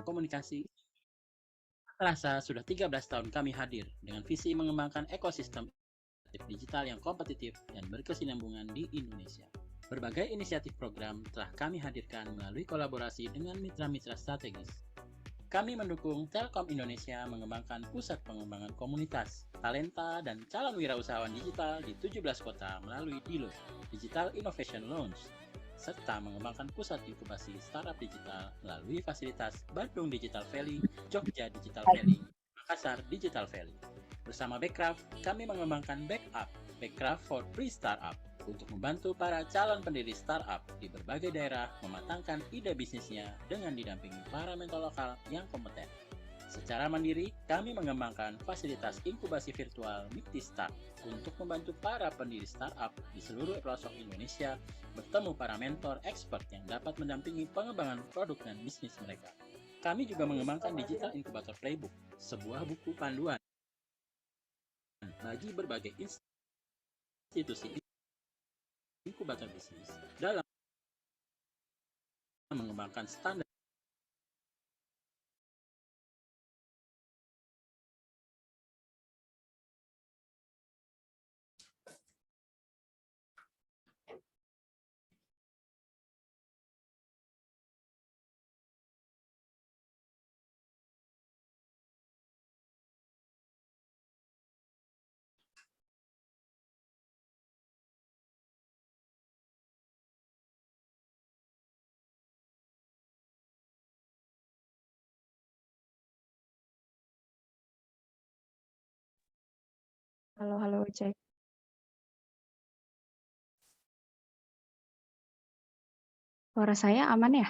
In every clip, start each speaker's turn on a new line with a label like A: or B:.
A: komunikasi. Terasa sudah 13 tahun kami hadir dengan visi mengembangkan ekosistem digital yang kompetitif dan berkesinambungan di Indonesia. Berbagai inisiatif program telah kami hadirkan melalui kolaborasi dengan mitra-mitra strategis. Kami mendukung Telkom Indonesia mengembangkan pusat pengembangan komunitas, talenta, dan calon wirausahawan digital di 17 kota melalui DILO, Digital Innovation Lounge, serta mengembangkan pusat inkubasi startup digital melalui fasilitas Bandung Digital Valley, Jogja Digital Valley, Makassar Digital Valley. Bersama Backcraft, kami mengembangkan Backcraft for Free Startup, untuk membantu para calon pendiri startup di berbagai daerah mematangkan ide bisnisnya dengan didampingi para mentor lokal yang kompeten. Secara mandiri, kami mengembangkan fasilitas inkubasi virtual Mikti Start untuk membantu para pendiri startup di seluruh pelosok Indonesia bertemu para mentor expert yang dapat mendampingi pengembangan produk dan bisnis mereka. Kami juga mengembangkan Digital Incubator Playbook, sebuah buku panduan bagi berbagai institusi inkubator bisnis dalam mengembangkan standar.
B: Halo, cek. Suara saya aman ya?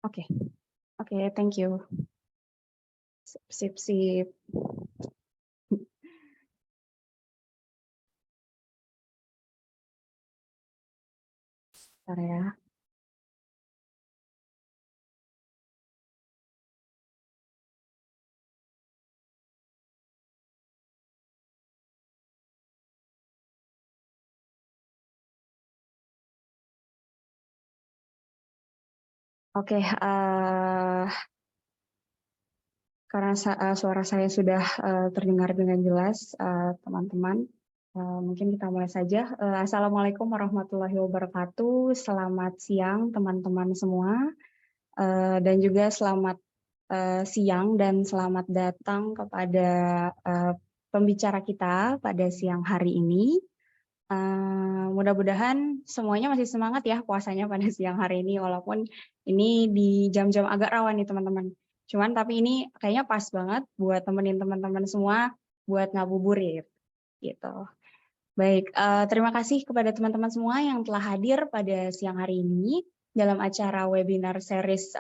B: Oke, thank you. Sip. Bentar ya. Oke, karena suara saya sudah terdengar dengan jelas, teman-teman, mungkin kita mulai saja. Assalamualaikum warahmatullahi wabarakatuh. Selamat siang, teman-teman semua, dan juga selamat siang dan selamat datang kepada pembicara kita pada siang hari ini. Mudah-mudahan semuanya masih semangat ya puasanya pada siang hari ini, walaupun ini di jam-jam agak rawan nih teman-teman. Cuman tapi ini kayaknya pas banget buat temenin teman-teman semua buat ngabuburit gitu. Baik, terima kasih kepada teman-teman semua yang telah hadir pada siang hari ini dalam acara webinar series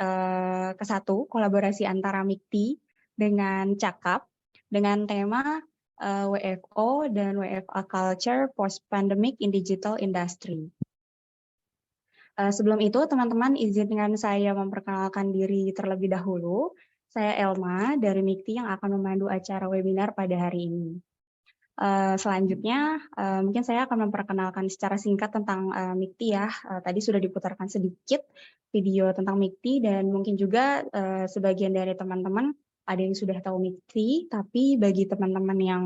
B: ke-1 kolaborasi antara Mikti dengan Cakap dengan tema WFO dan WFA Culture Post Pandemic in Digital Industry. Sebelum itu, teman-teman izinkan saya memperkenalkan diri terlebih dahulu. Saya Elma dari Mikti yang akan memandu acara webinar pada hari ini. Selanjutnya, mungkin saya akan memperkenalkan secara singkat tentang Mikti ya. Tadi sudah diputarkan sedikit video tentang Mikti dan mungkin juga sebagian dari teman-teman ada yang sudah tahu Mikti, tapi bagi teman-teman yang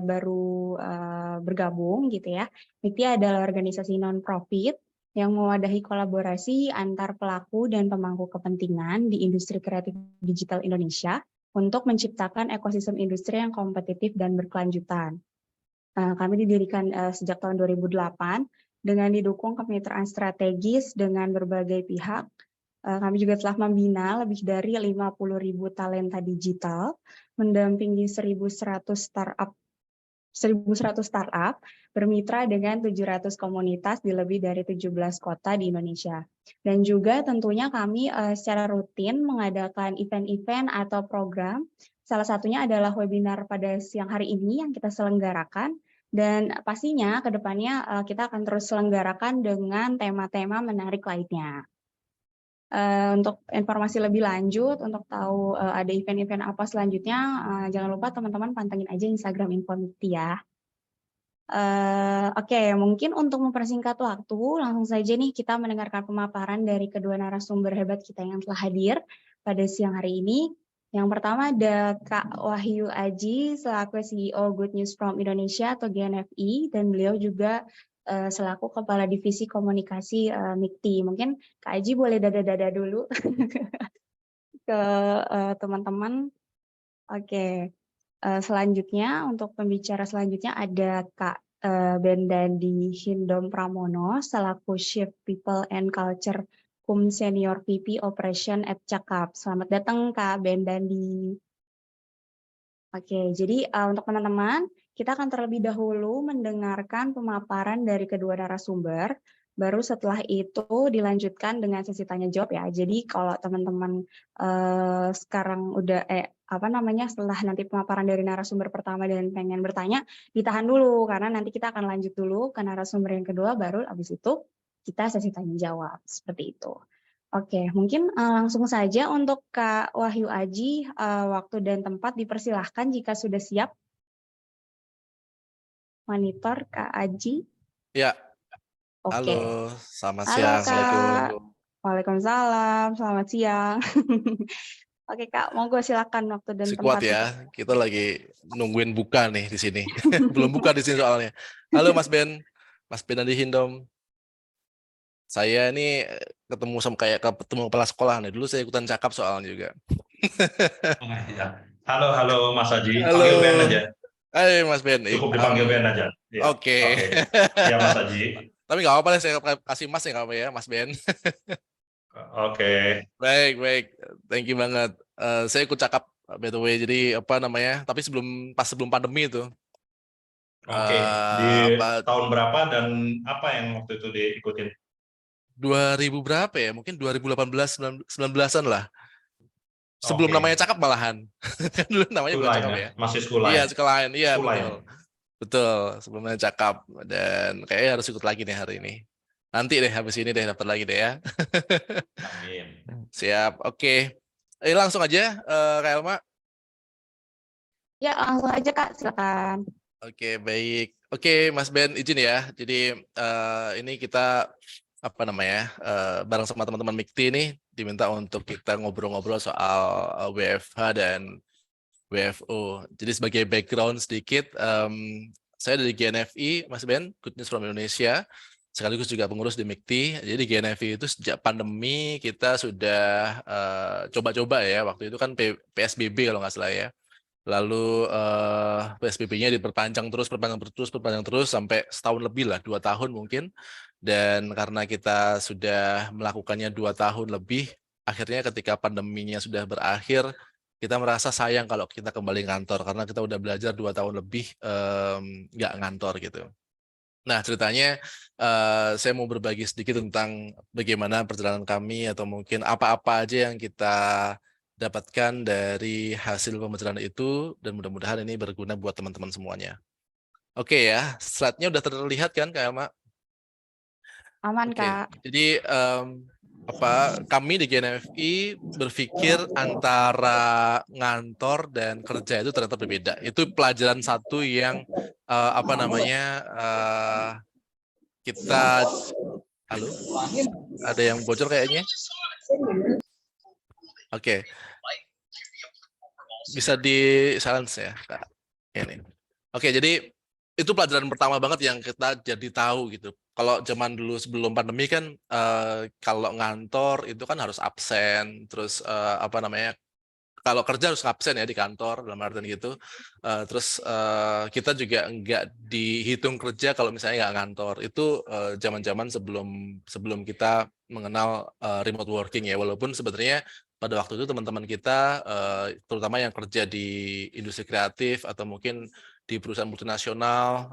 B: baru bergabung gitu ya, Mikti adalah organisasi non-profit yang mewadahi kolaborasi antar pelaku dan pemangku kepentingan di industri kreatif digital Indonesia untuk menciptakan ekosistem industri yang kompetitif dan berkelanjutan. Kami didirikan sejak tahun 2008 dengan didukung kemitraan strategis dengan berbagai pihak. Kami juga telah membina lebih dari 50.000 talenta digital, mendampingi 1.100 startup, bermitra dengan 700 komunitas di lebih dari 17 kota di Indonesia. Dan juga tentunya kami secara rutin mengadakan event-event atau program. Salah satunya adalah webinar pada siang hari ini yang kita selenggarakan. Dan pastinya ke depannya kita akan terus selenggarakan dengan tema-tema menarik lainnya. Untuk informasi lebih lanjut, untuk tahu ada event-event apa selanjutnya, jangan lupa teman-teman pantengin aja Instagram Infomikti ya. Oke, mungkin untuk mempersingkat waktu, langsung saja nih kita mendengarkan pemaparan dari kedua narasumber hebat kita yang telah hadir pada siang hari ini. Yang pertama ada Kak Wahyu Aji selaku CEO Good News from Indonesia atau GNFI, dan beliau juga selaku Kepala Divisi Komunikasi MIKTI. Mungkin Kak Aji boleh dada-dada dulu ke teman-teman. Oke. Selanjutnya, untuk pembicara selanjutnya ada Kak Bendandi Hindom Pramono selaku Chief People and Culture Senior VP Operation at Cakap. Selamat datang Kak Bendandi. Oke, jadi untuk teman-teman, kita akan terlebih dahulu mendengarkan pemaparan dari kedua narasumber. Baru setelah itu dilanjutkan dengan sesi tanya jawab ya. Jadi kalau teman-teman sekarang udah setelah nanti pemaparan dari narasumber pertama dan pengen bertanya, ditahan dulu karena nanti kita akan lanjut dulu ke narasumber yang kedua, baru habis itu kita sesi tanya jawab seperti itu. Oke, mungkin langsung saja untuk Kak Wahyu Aji, waktu dan tempat dipersilahkan jika sudah siap. Monitor Kak Aji.
C: Ya,
B: Oke.
C: halo, selamat
B: Halo
C: siang.
B: Kak.
C: Assalamualaikum.
B: Waalaikumsalam, selamat siang. Oke Kak, monggo silakan waktu dan
C: Si
B: tempat.
C: kuat ya, kita lagi nungguin buka nih di sini. Belum buka di sini soalnya. Halo Mas Ben Andi Hindom. Saya ini ketemu sama ketemu kepala sekolah nih. Dulu saya ikutan cakap soalnya juga.
D: Ya. Halo Mas Haji,
C: Halo.
D: panggil Ben aja.
C: Hai Mas Ben.
D: Cukup dipanggil Ben aja. Ya.
C: Oke.
D: Ya Mas Haji.
C: Tapi nggak apa-apa deh, saya kasih Mas ya nggak apa ya, Mas Ben.
D: Oke.
C: Baik. Thank you banget. Saya ikut cakap by the way. Jadi tapi pas sebelum pandemi itu.
D: Oke. Di tahun berapa dan apa yang waktu itu diikutin?
C: 2000 berapa ya? Mungkin 2018, 19-an lah. Sebelum
D: Oke.
C: namanya cakap malahan. Kan dulu namanya bukan cakap ya.
D: Masih school line.
C: Iya, sekolah lain. Iya,
D: School line.
C: betul. Sebelum namanya cakap. Dan kayaknya harus ikut lagi nih hari ini. Nanti deh, habis ini deh daftar lagi deh ya.
D: Amin.
C: Siap, oke. Langsung aja, Kak Elma.
B: Ya, langsung aja Kak, silakan.
C: Oke, baik. Oke, Mas Ben, izin ya. Jadi ini kita bareng sama teman-teman MIKTI ini diminta untuk kita ngobrol-ngobrol soal WFH dan WFO. Jadi sebagai background sedikit, saya dari GNFI, Mas Ben, Good News from Indonesia, sekaligus juga pengurus di MIKTI. Jadi di GNFI itu sejak pandemi kita sudah coba-coba ya. Waktu itu kan PSBB kalau nggak salah ya. Lalu PSBB-nya diperpanjang terus sampai setahun lebih lah, 2 tahun mungkin. Dan karena kita sudah melakukannya 2 tahun lebih, akhirnya ketika pandeminya sudah berakhir, kita merasa sayang kalau kita kembali ngantor karena kita udah belajar 2 tahun lebih nggak ngantor gitu. Nah, ceritanya saya mau berbagi sedikit tentang bagaimana perjalanan kami atau mungkin apa-apa aja yang kita dapatkan dari hasil pembelajaran itu, dan mudah-mudahan ini berguna buat teman-teman semuanya. Oke ya, slide-nya udah terlihat kan Kak Elma?
B: Aman
C: Oke.
B: Kak.
C: Jadi kami di GNFI berpikir antara ngantor dan kerja itu ternyata berbeda. Itu pelajaran satu yang kita halo, ada yang bocor kayaknya. Oke. Bisa di silence ya, Kak. Ini. Oke, jadi itu pelajaran pertama banget yang kita jadi tahu gitu. Kalau zaman dulu sebelum pandemi kan kalau ngantor itu kan harus absen, terus kalau kerja harus absen ya di kantor dalam artian gitu. Terus kita juga nggak dihitung kerja kalau misalnya nggak ngantor. Itu zaman-zaman sebelum kita mengenal remote working ya. Walaupun sebenarnya pada waktu itu teman-teman kita, terutama yang kerja di industri kreatif atau mungkin di perusahaan multinasional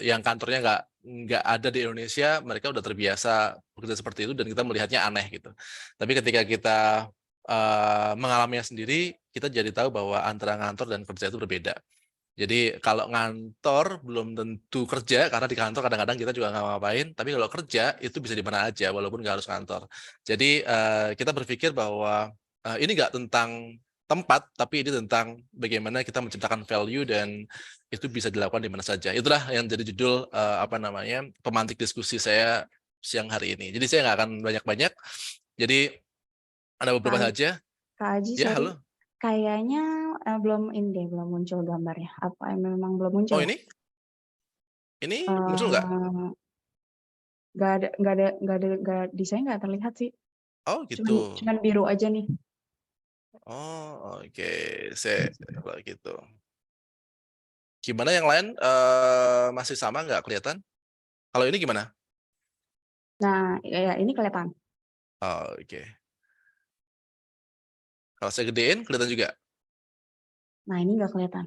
C: yang kantornya nggak ada di Indonesia, mereka udah terbiasa bekerja seperti itu dan kita melihatnya aneh gitu. Tapi ketika kita mengalaminya sendiri, kita jadi tahu bahwa antara ngantor dan kerja itu berbeda. Jadi kalau ngantor belum tentu kerja, karena di kantor kadang-kadang kita juga nggak ngapain, tapi kalau kerja itu bisa di mana aja, walaupun nggak harus kantor. Jadi kita berpikir bahwa ini nggak tentang tempat, tapi ini tentang bagaimana kita menciptakan value dan itu bisa dilakukan di mana saja. Itulah yang jadi judul pemantik diskusi saya siang hari ini. Jadi saya nggak akan banyak-banyak. Jadi ada beberapa saja.
B: Kak Aji,
C: Ya,
B: sorry.
C: halo.
B: Kayaknya belum muncul gambarnya. Apa memang belum muncul?
C: Oh, ini? Ini muncul nggak?
B: Desain nggak terlihat sih.
C: Oh, gitu.
B: Cuman biru aja nih.
C: Oh, oke. Saya kalau gitu. Gimana yang lain? Masih sama nggak kelihatan? Kalau ini gimana?
B: Nah, ya ini kelihatan.
C: Oh, oke. Kalau saya gedein, kelihatan juga?
B: Nah, ini nggak kelihatan.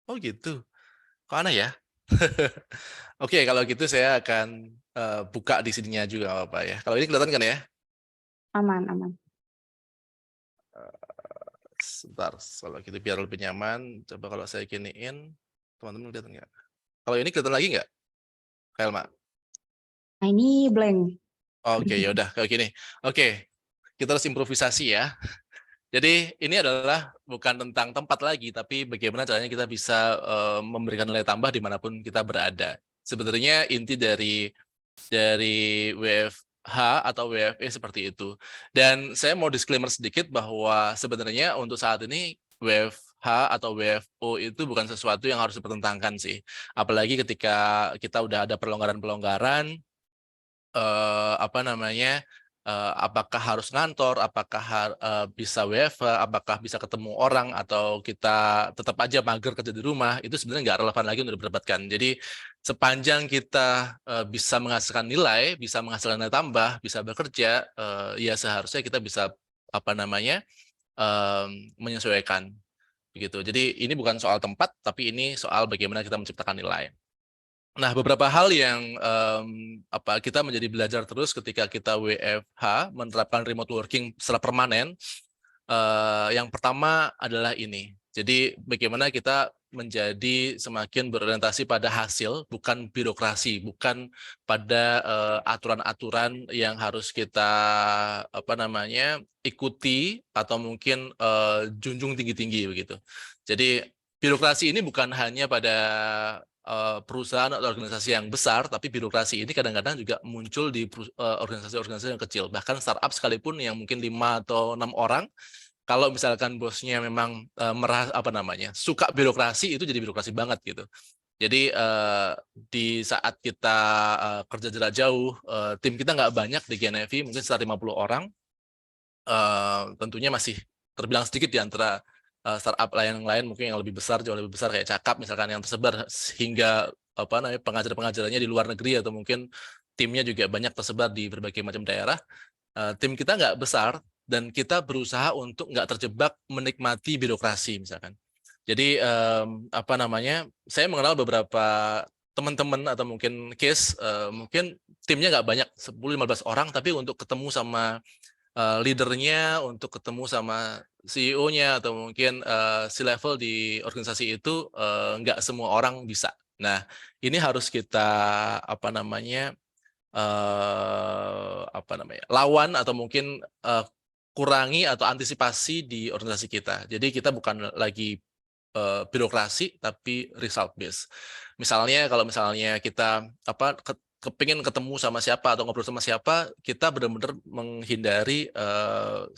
C: Oh, gitu. Kok aneh ya? Oke, kalau gitu saya akan buka di sininya juga, nggak apa-apa ya. Kalau ini kelihatan kan ya?
B: Aman.
C: Sebentar, kalau gitu biar lebih nyaman. Coba kalau saya giniin, teman-teman kelihatan nggak? Kalau ini kelihatan lagi nggak, Helma?
B: Nah, ini blank.
C: Oke, yaudah kayak gini. Oke, kita harus improvisasi ya. Jadi ini adalah bukan tentang tempat lagi, tapi bagaimana caranya kita bisa memberikan nilai tambah dimanapun kita berada. Sebenarnya inti dari WFH atau WFE seperti itu. Dan saya mau disclaimer sedikit bahwa sebenarnya untuk saat ini WFH atau WFO itu bukan sesuatu yang harus dipertentangkan sih. Apalagi ketika kita udah ada pelonggaran-pelonggaran, apakah harus ngantor, apakah bisa WFH, apakah bisa ketemu orang, atau kita tetap aja mager kerja di rumah, itu sebenarnya nggak relevan lagi untuk diperdebatkan. Jadi sepanjang kita bisa menghasilkan nilai, bisa menghasilkan nilai tambah, bisa bekerja, ya seharusnya kita bisa menyesuaikan begitu. Jadi ini bukan soal tempat, tapi ini soal bagaimana kita menciptakan nilai. Nah, beberapa hal yang kita menjadi belajar terus ketika kita WFH, menerapkan remote working secara permanen. Yang pertama adalah ini. Jadi bagaimana kita menjadi semakin berorientasi pada hasil, bukan birokrasi, bukan pada aturan-aturan yang harus kita ikuti atau mungkin junjung tinggi-tinggi begitu. Jadi birokrasi ini bukan hanya pada perusahaan atau organisasi yang besar, tapi birokrasi ini kadang-kadang juga muncul di organisasi-organisasi yang kecil. Bahkan startup sekalipun yang mungkin 5 atau 6 orang, kalau misalkan bosnya memang suka birokrasi, itu jadi birokrasi banget gitu. Jadi di saat kita kerja jarak jauh, tim kita nggak banyak di GNFI, mungkin sekitar 50 orang. Tentunya masih terbilang sedikit di antara startup lain mungkin yang lebih besar, jauh lebih besar kayak Cakap misalkan, yang tersebar hingga pengajar-pengajarannya di luar negeri, atau mungkin timnya juga banyak tersebar di berbagai macam daerah. Tim kita nggak besar dan kita berusaha untuk nggak terjebak menikmati birokrasi misalkan. Jadi saya mengenal beberapa teman-teman atau mungkin case, mungkin timnya nggak banyak, 10-15 orang, tapi untuk ketemu sama leadernya, untuk ketemu sama CEO-nya atau mungkin C-level di organisasi itu nggak semua orang bisa. Nah, ini harus kita lawan atau mungkin kurangi atau antisipasi di organisasi kita. Jadi kita bukan lagi birokrasi tapi result based. Misalnya kalau kita kepingin ketemu sama siapa atau ngobrol sama siapa, kita benar-benar menghindari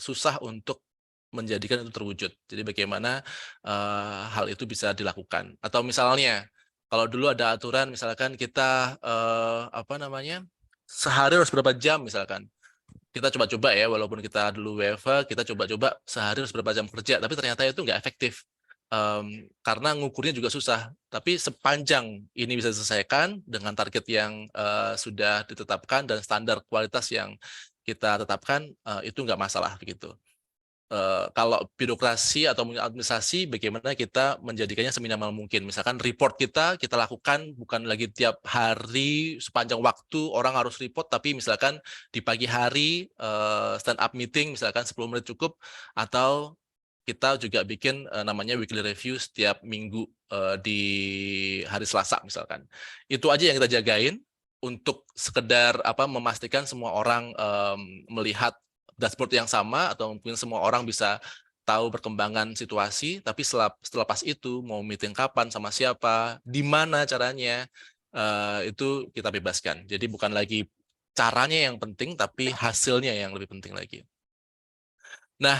C: susah untuk menjadikan itu terwujud. Jadi bagaimana hal itu bisa dilakukan. Atau misalnya kalau dulu ada aturan, misalkan kita sehari harus berapa jam misalkan. Kita coba-coba ya, walaupun kita dulu WFH, kita coba-coba sehari harus berapa jam kerja, tapi ternyata itu nggak efektif. Karena ngukurnya juga susah. Tapi sepanjang ini bisa diselesaikan dengan target yang sudah ditetapkan dan standar kualitas yang kita tetapkan, itu nggak masalah begitu. Kalau birokrasi atau administrasi, bagaimana kita menjadikannya seminimal mungkin. Misalkan report kita lakukan bukan lagi tiap hari sepanjang waktu orang harus report, tapi misalkan di pagi hari stand up meeting misalkan 10 menit cukup, atau kita juga bikin namanya weekly review setiap minggu di hari Selasa misalkan. Itu aja yang kita jagain untuk sekedar memastikan semua orang melihat dashboard yang sama atau mungkin semua orang bisa tahu perkembangan situasi. Tapi setelah pas itu mau meeting kapan sama siapa, di mana caranya, itu kita bebaskan. Jadi bukan lagi caranya yang penting, tapi hasilnya yang lebih penting lagi. Nah,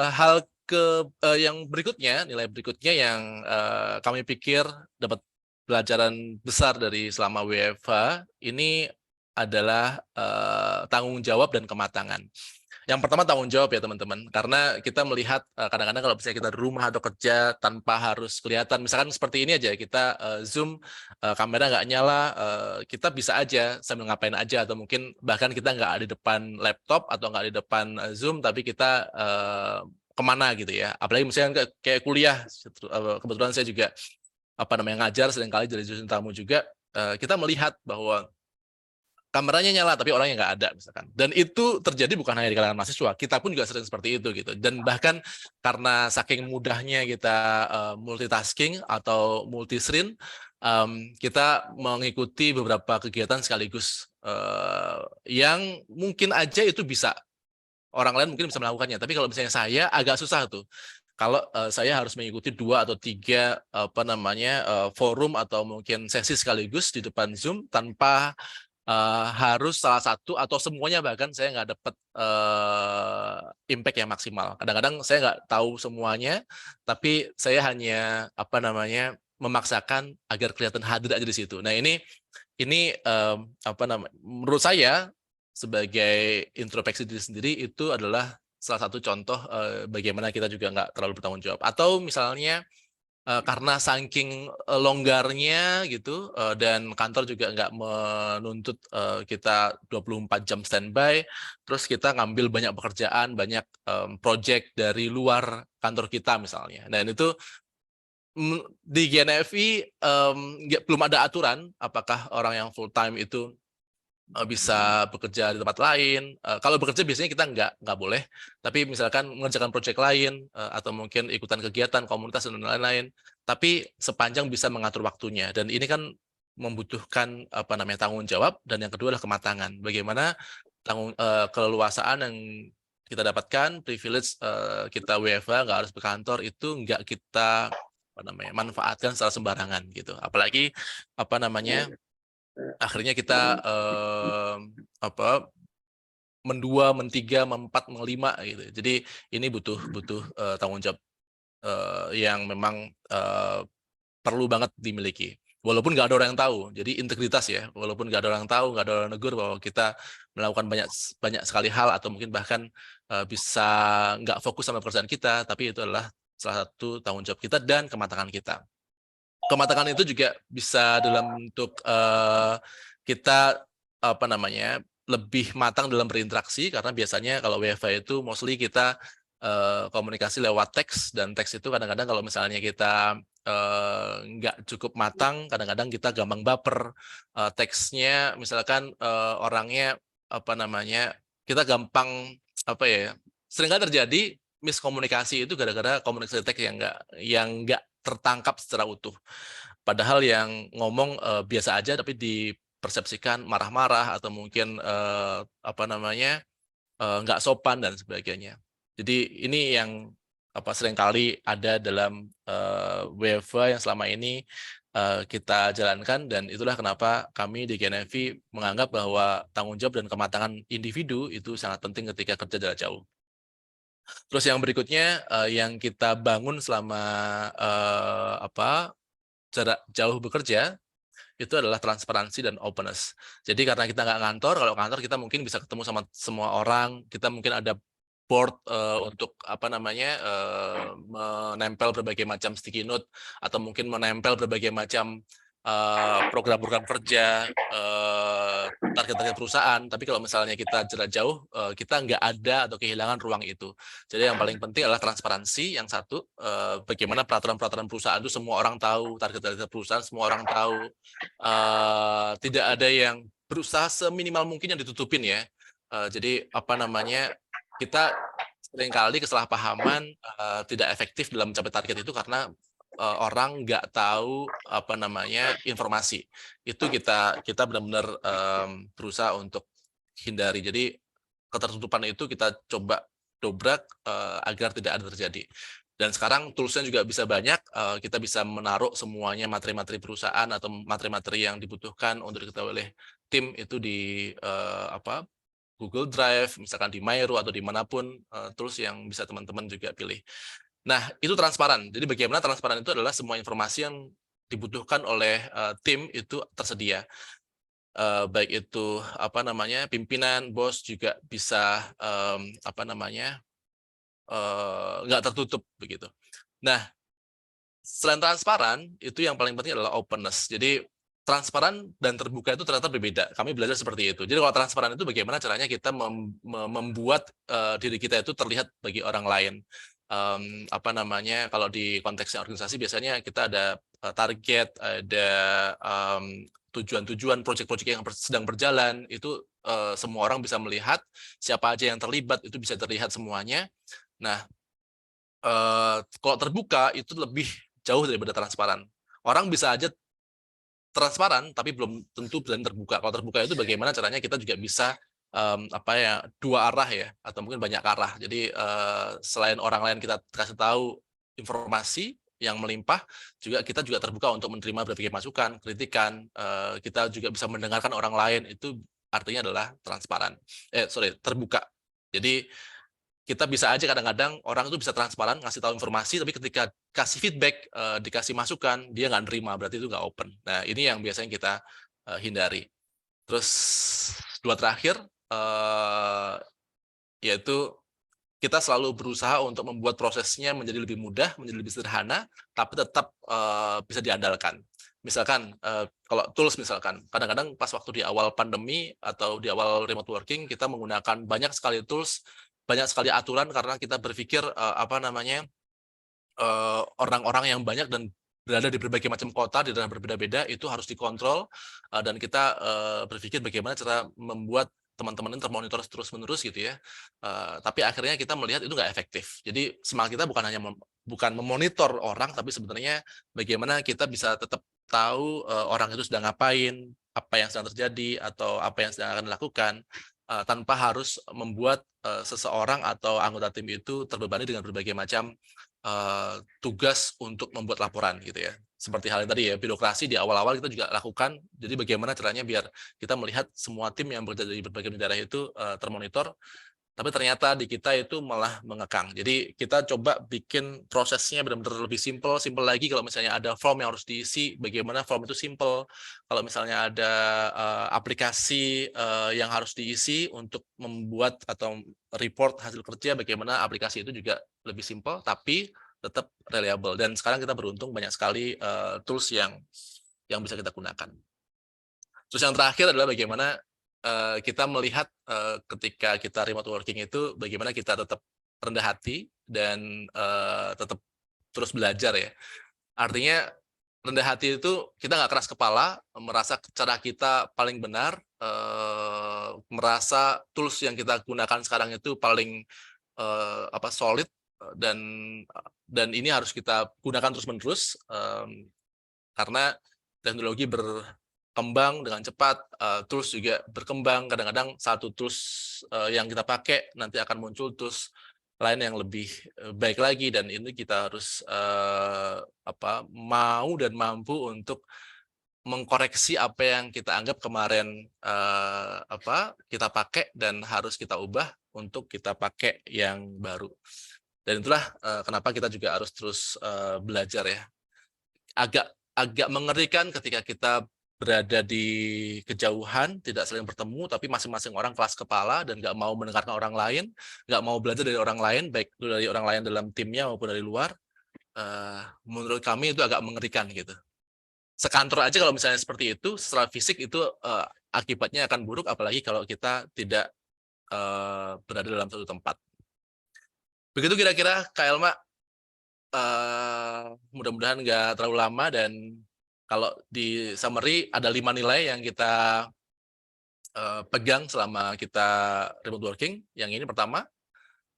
C: hal yang berikutnya, nilai berikutnya yang kami pikir dapat pelajaran besar dari selama WFH ini adalah tanggung jawab dan kematangan. Yang pertama tanggung jawab ya teman-teman, karena kita melihat kadang-kadang kalau misalnya kita di rumah atau kerja tanpa harus kelihatan, misalkan seperti ini aja, kita Zoom, kamera nggak nyala, kita bisa aja sambil ngapain aja, atau mungkin bahkan kita nggak ada di depan laptop atau nggak di depan Zoom, tapi kita kemana gitu ya. Apalagi misalnya kayak kuliah, kebetulan saya juga ngajar seringkali jadi dosen tamu juga, kita melihat bahwa kameranya nyala tapi orangnya nggak ada misalkan, dan itu terjadi bukan hanya di kalangan mahasiswa, kita pun juga sering seperti itu gitu. Dan bahkan karena saking mudahnya kita multitasking atau multiscreen, kita mengikuti beberapa kegiatan sekaligus yang mungkin aja itu bisa orang lain mungkin bisa melakukannya, tapi kalau misalnya saya agak susah tuh kalau saya harus mengikuti 2 atau 3 forum atau mungkin sesi sekaligus di depan Zoom tanpa harus salah satu atau semuanya, bahkan saya nggak dapat impact yang maksimal. Kadang-kadang saya nggak tahu semuanya, tapi saya hanya memaksakan agar kelihatan hadir aja di situ. Nah ini menurut saya sebagai introspeksi diri sendiri itu adalah salah satu contoh bagaimana kita juga nggak terlalu bertanggung jawab. Atau misalnya karena saking longgarnya gitu, dan kantor juga nggak menuntut kita 24 jam standby, terus kita ngambil banyak pekerjaan, banyak project dari luar kantor kita misalnya. Dan itu di GNFI belum ada aturan apakah orang yang full time itu bisa bekerja di tempat lain. Kalau bekerja biasanya kita nggak boleh, tapi misalkan mengerjakan proyek lain atau mungkin ikutan kegiatan komunitas dan lain-lain, tapi sepanjang bisa mengatur waktunya. Dan ini kan membutuhkan tanggung jawab, dan yang kedua adalah kematangan. Bagaimana keleluasaan yang kita dapatkan, privilege kita WFH nggak harus berkantor, itu nggak kita manfaatkan secara sembarangan gitu. Apalagi akhirnya kita mendua, mentiga, mempat, melima gitu. Jadi ini butuh tanggung jawab yang memang perlu banget dimiliki. Walaupun nggak ada orang yang tahu, jadi integritas ya. Walaupun nggak ada orang tahu, nggak ada orang negur bahwa kita melakukan banyak sekali hal, atau mungkin bahkan bisa nggak fokus sama pekerjaan kita, tapi itu adalah salah satu tanggung jawab kita dan kematangan kita. Kematangan itu juga bisa dalam bentuk kita lebih matang dalam berinteraksi, karena biasanya kalau WFH itu mostly kita komunikasi lewat teks, dan teks itu kadang-kadang kalau misalnya kita nggak cukup matang, kadang-kadang kita gampang baper. Teksnya misalkan orangnya kita gampang seringkali terjadi miskomunikasi itu gara-gara komunikasi teks yang nggak tertangkap secara utuh. Padahal yang ngomong biasa aja, tapi dipersepsikan marah-marah atau mungkin nggak sopan dan sebagainya. Jadi ini yang seringkali ada dalam WFH yang selama ini kita jalankan, dan itulah kenapa kami di GNFI menganggap bahwa tanggung jawab dan kematangan individu itu sangat penting ketika kerja jarak jauh. Terus yang berikutnya yang kita bangun selama jarak jauh bekerja itu adalah transparansi dan openness. Jadi karena kita nggak ngantor, kalau kantor kita mungkin bisa ketemu sama semua orang, kita mungkin ada board untuk menempel berbagai macam sticky note, atau mungkin menempel berbagai macam program-program kerja, target-target perusahaan. Tapi kalau misalnya kita jarak jauh, kita nggak ada atau kehilangan ruang itu. Jadi yang paling penting adalah transparansi. Yang satu, bagaimana peraturan-peraturan perusahaan itu semua orang tahu, target-target perusahaan semua orang tahu. Tidak ada yang berusaha seminimal mungkin yang ditutupin ya. Jadi kita seringkali kesalahpahaman tidak efektif dalam mencapai target itu karena orang nggak tahu informasi. Itu kita benar-benar berusaha untuk hindari. Jadi ketertutupan itu kita coba dobrak agar tidak ada terjadi. Dan sekarang toolsnya juga bisa banyak, kita bisa menaruh semuanya materi-materi perusahaan atau materi-materi yang dibutuhkan untuk diketahui oleh tim itu di Google Drive, misalkan di Mairo atau dimanapun tools yang bisa teman-teman juga pilih. Nah, itu transparan. Jadi bagaimana transparan itu adalah semua informasi yang dibutuhkan oleh tim itu tersedia. Baik itu pimpinan, bos juga bisa nggak tertutup begitu. Nah, selain transparan, itu yang paling penting adalah openness. Jadi transparan dan terbuka itu ternyata berbeda. Kami belajar seperti itu. Jadi kalau transparan itu bagaimana caranya kita membuat diri kita itu terlihat bagi orang lain. Kalau di konteksnya organisasi biasanya kita ada target, ada tujuan-tujuan, proyek-proyek yang sedang berjalan, itu semua orang bisa melihat siapa aja yang terlibat, itu bisa terlihat semuanya. Nah, kalau terbuka itu lebih jauh daripada transparan. Orang bisa aja transparan, tapi belum tentu berani terbuka. Kalau terbuka itu bagaimana caranya kita juga bisa dua arah ya, atau mungkin banyak arah. Jadi selain orang lain kita kasih tahu informasi yang melimpah, kita juga terbuka untuk menerima berbagai masukan, kritikan. Kita juga bisa mendengarkan orang lain. Itu artinya adalah terbuka. Jadi kita bisa aja kadang-kadang orang itu bisa transparan ngasih tahu informasi, tapi ketika kasih feedback, dikasih masukan, dia nggak nerima, berarti itu nggak open. Nah, ini yang biasanya kita hindari. Terus dua terakhir, yaitu kita selalu berusaha untuk membuat prosesnya menjadi lebih mudah, menjadi lebih sederhana, tapi tetap bisa diandalkan. Misalkan kalau tools misalkan, kadang-kadang pas waktu di awal pandemi atau di awal remote working, kita menggunakan banyak sekali tools, banyak sekali aturan karena kita berpikir orang-orang yang banyak dan berada di berbagai macam kota di daerah berbeda-beda itu harus dikontrol, dan kita berpikir bagaimana cara membuat teman-teman ini termonitor terus-menerus gitu ya. Tapi akhirnya kita melihat itu nggak efektif. Jadi semangat kita bukan hanya bukan memonitor orang, tapi sebenarnya bagaimana kita bisa tetap tahu orang itu sedang ngapain, apa yang sedang terjadi atau apa yang sedang akan dilakukan, tanpa harus membuat seseorang atau anggota tim itu terbebani dengan berbagai macam tugas untuk membuat laporan gitu ya. Seperti hal yang tadi ya, birokrasi di awal-awal kita juga lakukan. Jadi bagaimana caranya biar kita melihat semua tim yang bekerja di berbagai daerah itu termonitor, tapi ternyata di kita itu malah mengekang. Jadi kita coba bikin prosesnya benar-benar lebih simple lagi. Kalau misalnya ada form yang harus diisi, bagaimana form itu simple. Kalau misalnya ada aplikasi yang harus diisi untuk membuat atau report hasil kerja, bagaimana aplikasi itu juga lebih simple, tapi tetap reliable. Dan sekarang kita beruntung banyak sekali tools yang bisa kita gunakan. Terus yang terakhir adalah bagaimana kita melihat ketika kita remote working itu bagaimana kita tetap rendah hati dan tetap terus belajar ya. Artinya rendah hati itu kita nggak keras kepala, merasa cara kita paling benar, merasa tools yang kita gunakan sekarang itu paling solid, dan ini harus kita gunakan terus-menerus, karena teknologi berkembang dengan cepat, tools juga berkembang. Kadang-kadang satu tools yang kita pakai nanti akan muncul tools lain yang lebih baik lagi, dan ini kita harus mau dan mampu untuk mengkoreksi apa yang kita anggap kemarin kita pakai dan harus kita ubah untuk kita pakai yang baru. Dan itulah kenapa kita juga harus terus belajar ya. Agak mengerikan ketika kita berada di kejauhan, tidak saling bertemu, tapi masing-masing orang keras kepala dan nggak mau mendengarkan orang lain, nggak mau belajar dari orang lain, baik itu dari orang lain dalam timnya maupun dari luar. Menurut kami itu agak mengerikan gitu. Sekantor aja kalau misalnya seperti itu, secara fisik itu akibatnya akan buruk, apalagi kalau kita tidak berada dalam satu tempat. Begitu kira-kira Kak Elma. Mudah-mudahan nggak terlalu lama, dan kalau di summary ada 5 nilai yang kita pegang selama kita remote working. Yang ini pertama,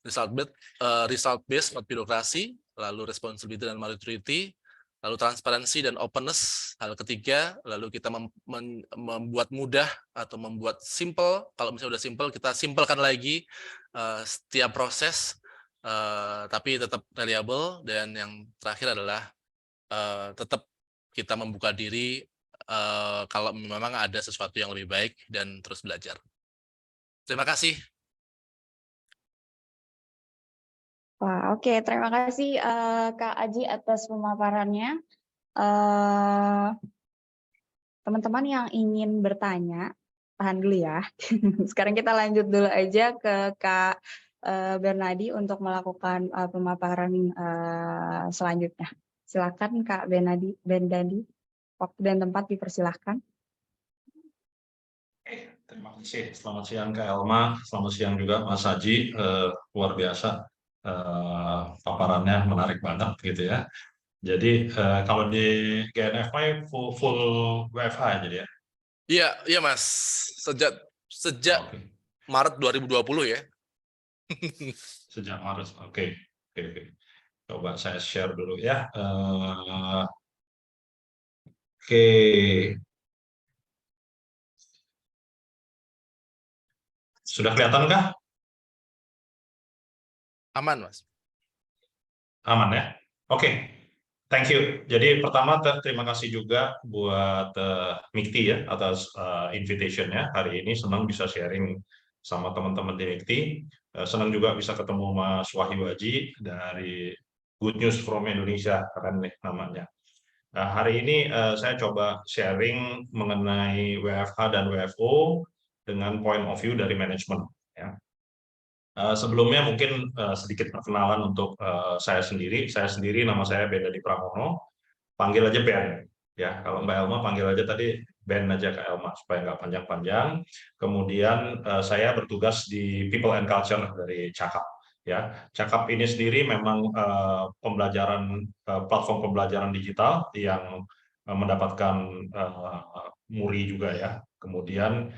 C: result based, not birokrasi, lalu responsibility dan maturity, lalu transparansi dan openness, hal ketiga, lalu kita membuat mudah atau membuat simple. Kalau misalnya udah simple, kita simpelkan lagi setiap proses, tapi tetap reliable. Dan yang terakhir adalah tetap kita membuka diri kalau memang ada sesuatu yang lebih baik dan terus belajar. Terima kasih.
B: Wah, oke. Terima kasih Kak Aji atas pemaparannya. Teman-teman yang ingin bertanya, tahan dulu ya. Sekarang kita lanjut dulu aja ke Kak Bernadi untuk melakukan pemaparan selanjutnya. Silakan Kak Bernadi. Waktu dan tempat dipersilahkan.
D: Terima kasih. Selamat siang Kak Elma. Selamat siang juga Mas Haji. Luar biasa. Paparannya menarik banget gitu ya. Jadi kalau di GNFI full WFH ya jadi ya?
C: Iya Mas. Sejak Maret 2020 ya.
D: Sejak Maret. Oke. Coba saya share dulu ya. Oke. Sudah kelihatan kah?
C: Aman, Mas.
D: Aman ya? Oke. Thank you. Jadi pertama terima kasih juga buat Mikti ya atas invitation-nya hari ini. Senang bisa sharing sama teman-teman di Mikti. Senang juga bisa ketemu Mas Wahyu Aji dari Good News from Indonesia, keren nih namanya. Hari ini saya coba sharing mengenai WFH dan WFO dengan point of view dari manajemen. Ya. Sebelumnya mungkin sedikit perkenalan untuk saya sendiri. Saya sendiri nama saya Ben Dadi Pramono, panggil aja Ben. Ya, kalau Mbak Elma panggil aja tadi Ben aja ke Elma supaya nggak panjang-panjang. Kemudian saya bertugas di People and Culture dari Cakap. Ya, Cakap ini sendiri memang platform pembelajaran digital yang mendapatkan muri juga ya. Kemudian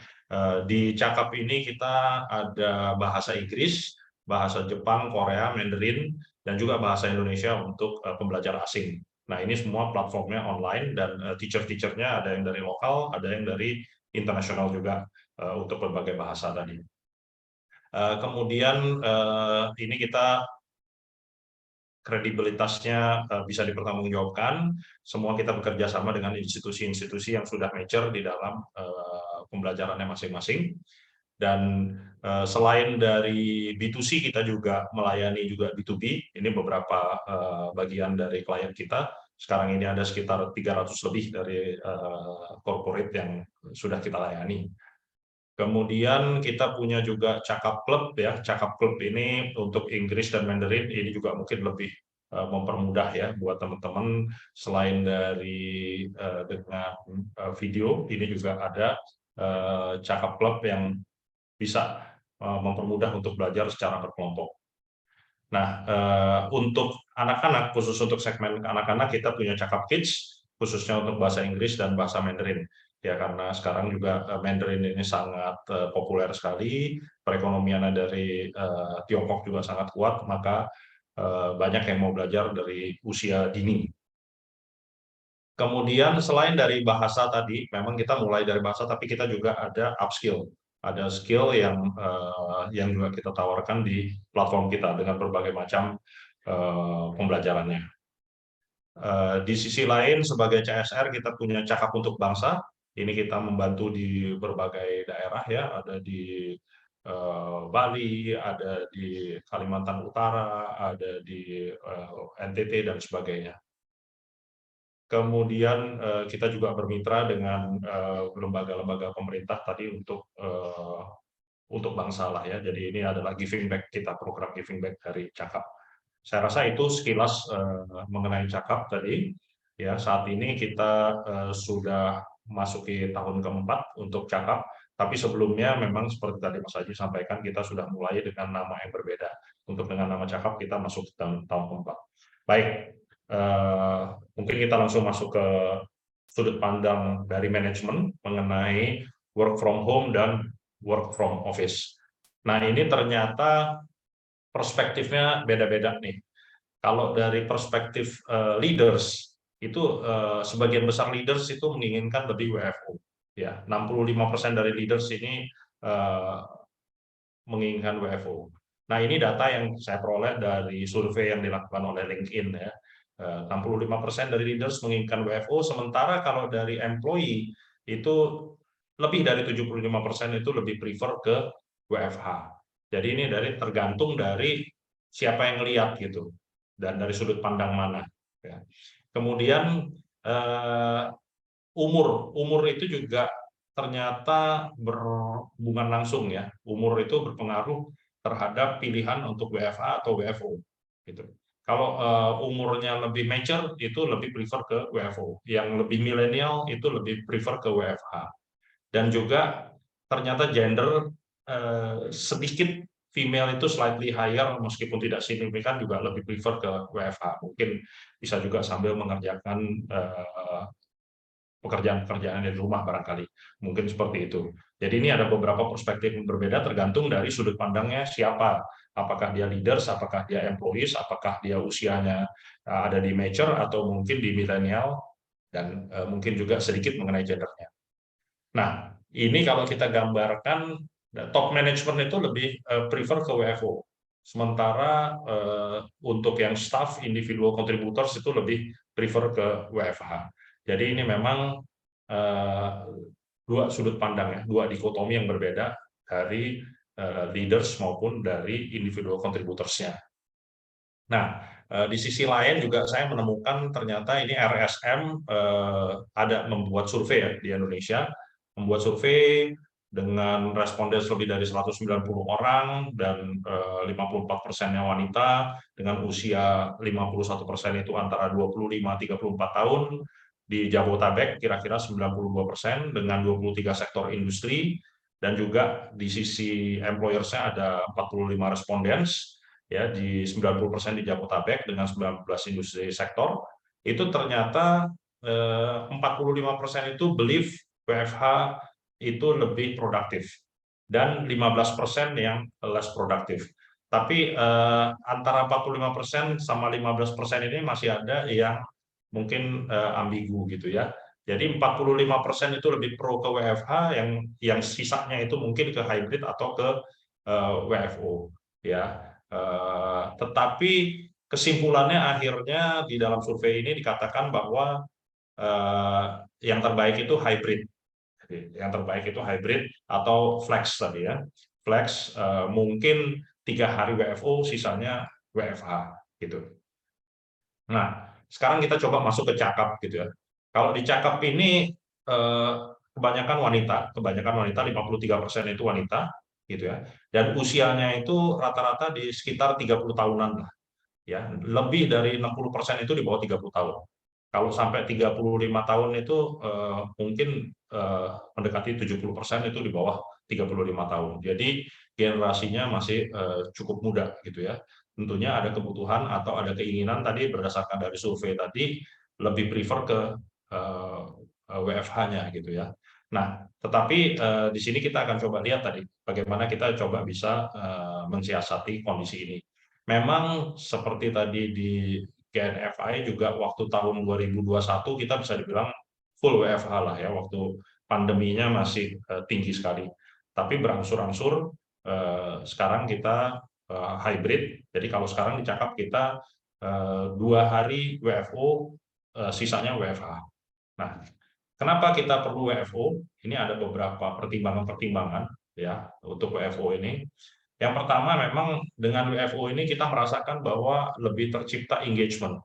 D: di Cakap ini kita ada bahasa Inggris, bahasa Jepang, Korea, Mandarin, dan juga bahasa Indonesia untuk pembelajar asing. Nah, ini semua platformnya online dan teacher-teachernya ada yang dari lokal, ada yang dari internasional juga untuk berbagai bahasa tadi. Kemudian ini kita kredibilitasnya bisa dipertanggungjawabkan. Semua kita bekerja sama dengan institusi-institusi yang sudah mature di dalam pembelajarannya masing-masing. Dan selain dari B2C, kita juga melayani juga B2B. Ini beberapa bagian dari klien kita. Sekarang ini ada sekitar 300 lebih dari corporate yang sudah kita layani. Kemudian kita punya juga Cakap Club ya. Cakap Club ini untuk Inggris dan Mandarin ini juga mungkin lebih mempermudah ya buat teman-teman. Selain dari dengan video, ini juga ada Cakap Club yang bisa mempermudah untuk belajar secara berkelompok. Nah, untuk anak-anak, khusus untuk segmen anak-anak, kita punya Cakap Kids, khususnya untuk bahasa Inggris dan bahasa Mandarin. Ya, karena sekarang juga Mandarin ini sangat populer sekali, perekonomiannya dari Tiongkok juga sangat kuat, maka banyak yang mau belajar dari usia dini. Kemudian selain dari bahasa tadi, memang kita mulai dari bahasa, tapi kita juga ada upskill. Ada skill yang juga kita tawarkan di platform kita dengan berbagai macam pembelajarannya. Di sisi lain, sebagai CSR kita punya Cakap untuk Bangsa. Ini kita membantu di berbagai daerah ya, ada di Bali, ada di Kalimantan Utara, ada di NTT dan sebagainya. Kemudian kita juga bermitra dengan lembaga-lembaga pemerintah tadi untuk bangsa lah ya. Jadi ini adalah giving back kita, program giving back dari Cakap. Saya rasa itu sekilas mengenai Cakap tadi. Ya, saat ini kita sudah masuki tahun keempat untuk Cakap. Tapi sebelumnya memang seperti tadi Mas Haji sampaikan, kita sudah mulai dengan nama yang berbeda. Untuk dengan nama Cakap kita masuk tahun keempat. Baik. Mungkin kita langsung masuk ke sudut pandang dari manajemen mengenai work from home dan work from office. Nah, ini ternyata perspektifnya beda-beda nih. Kalau dari perspektif leaders, itu sebagian besar leaders itu menginginkan lebih WFO. Ya, 65% dari leaders ini menginginkan WFO. Nah, ini data yang saya peroleh dari survei yang dilakukan oleh LinkedIn ya. 65% dari leaders menginginkan WFO, sementara kalau dari employee itu lebih dari 75% itu lebih prefer ke WFH. Jadi ini tergantung dari siapa yang lihat gitu dan dari sudut pandang mana. Ya. Kemudian umur itu juga ternyata berhubungan langsung ya. Umur itu berpengaruh terhadap pilihan untuk WFH atau WFO. Gitu. Kalau umurnya lebih mature itu lebih prefer ke WFO. Yang lebih milenial itu lebih prefer ke WFH. Dan juga ternyata gender sedikit female itu slightly higher meskipun tidak signifikan juga lebih prefer ke WFH. Mungkin bisa juga sambil mengerjakan pekerjaan-pekerjaan di rumah barangkali. Mungkin seperti itu. Jadi ini ada beberapa perspektif yang berbeda tergantung dari sudut pandangnya siapa. Apakah dia leaders, apakah dia employees, apakah dia usianya ada di mature atau mungkin di milenial, dan mungkin juga sedikit mengenai gendernya. Nah, ini kalau kita gambarkan top management itu lebih prefer ke WFO. Sementara untuk yang staff, individual contributors itu lebih prefer ke WFH. Jadi ini memang dua sudut pandang ya, dua dikotomi yang berbeda dari leaders maupun dari individual contributors-nya. Nah, di sisi lain juga saya menemukan ternyata ini RSM ada membuat survei ya di Indonesia, membuat survei dengan responden lebih dari 190 orang dan 54%-nya wanita dengan usia 51% itu antara 25-34 tahun, di Jabodetabek kira-kira 92% dengan 23 sektor industri, dan juga di sisi employers-nya ada 45 respondents ya di 90% di Jabodetabek dengan 19 industri sektor. Itu ternyata 45% itu believe WFH itu lebih produktif dan 15% yang less produktif. Tapi antara 45% sama 15% ini masih ada yang mungkin ambigu gitu ya. Jadi 45% itu lebih pro ke WFH, yang sisanya itu mungkin ke hybrid atau ke WFO ya. Tetapi kesimpulannya akhirnya di dalam survei ini dikatakan bahwa yang terbaik itu hybrid. Yang terbaik itu hybrid atau flex tadi ya. Flex mungkin 3 hari WFO, sisanya WFH gitu. Nah, sekarang kita coba masuk ke cakap gitu ya. Kalau di cakap ini kebanyakan wanita 53% itu wanita gitu ya. Dan usianya itu rata-rata di sekitar 30 tahunan lah. Ya, lebih dari 60% itu di bawah 30 tahun. Kalau sampai 35 tahun itu mungkin mendekati 70% itu di bawah 35 tahun. Jadi generasinya masih cukup muda gitu ya. Tentunya ada kebutuhan atau ada keinginan tadi berdasarkan dari survei tadi lebih prefer ke WFH-nya gitu ya. Nah, tetapi di sini kita akan coba lihat tadi bagaimana kita coba bisa mensiasati kondisi ini. Memang seperti tadi di GNFI juga waktu tahun 2021 kita bisa dibilang full WFH lah ya, waktu pandeminya masih tinggi sekali. Tapi berangsur-angsur sekarang kita hybrid. Jadi kalau sekarang di cakap kita 2 hari WFO, sisanya WFH. Nah, kenapa kita perlu WFO? Ini ada beberapa pertimbangan-pertimbangan ya untuk WFO ini. Yang pertama memang dengan WFO ini kita merasakan bahwa lebih tercipta engagement.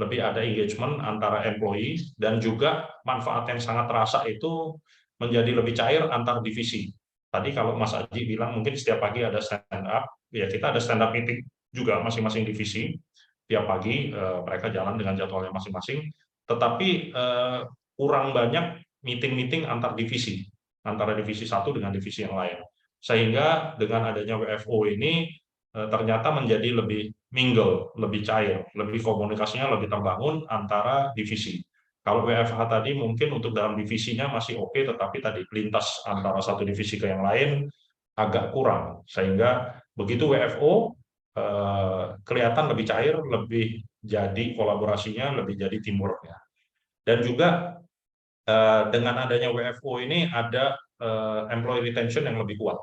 D: Lebih ada engagement antara employee dan juga manfaat yang sangat terasa itu menjadi lebih cair antar divisi. Tadi kalau Mas Aji bilang mungkin setiap pagi ada stand up, ya kita ada stand up meeting juga masing-masing divisi. Tiap pagi mereka jalan dengan jadwalnya masing-masing, tetapi kurang banyak meeting-meeting antar divisi, antara divisi satu dengan divisi yang lain. Sehingga dengan adanya WFO ini ternyata menjadi lebih mingle, lebih cair, lebih komunikasinya lebih terbangun antara divisi. Kalau WFH tadi mungkin untuk dalam divisinya masih oke, tetapi tadi lintas antara satu divisi ke yang lain agak kurang. Sehingga begitu WFO, kelihatan lebih cair, lebih jadi kolaborasinya, lebih jadi teamwork-nya. Dan juga dengan adanya WFO ini ada employee retention yang lebih kuat,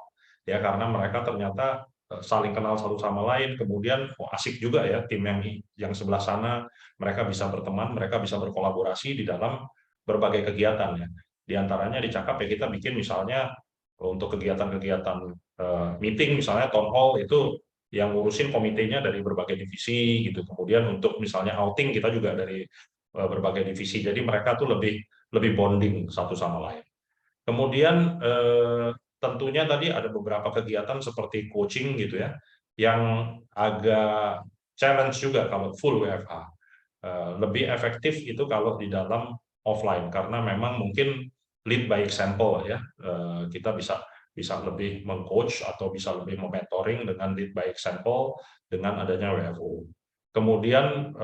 D: ya, karena mereka ternyata saling kenal satu sama lain, kemudian asik juga ya tim yang sebelah sana, mereka bisa berteman, mereka bisa berkolaborasi di dalam berbagai kegiatan ya. Di antaranya di Cakap ya kita bikin misalnya untuk kegiatan-kegiatan meeting, misalnya town hall itu yang ngurusin komitenya dari berbagai divisi gitu. Kemudian untuk misalnya outing kita juga dari berbagai divisi. Jadi mereka tuh lebih bonding satu sama lain. Kemudian tentunya tadi ada beberapa kegiatan seperti coaching gitu ya, yang agak challenge juga kalau full WFH. Lebih efektif itu kalau di dalam offline karena memang mungkin lead by example ya. Kita bisa lebih mengcoach atau bisa lebih mementoring dengan lead by example dengan adanya WFO. Kemudian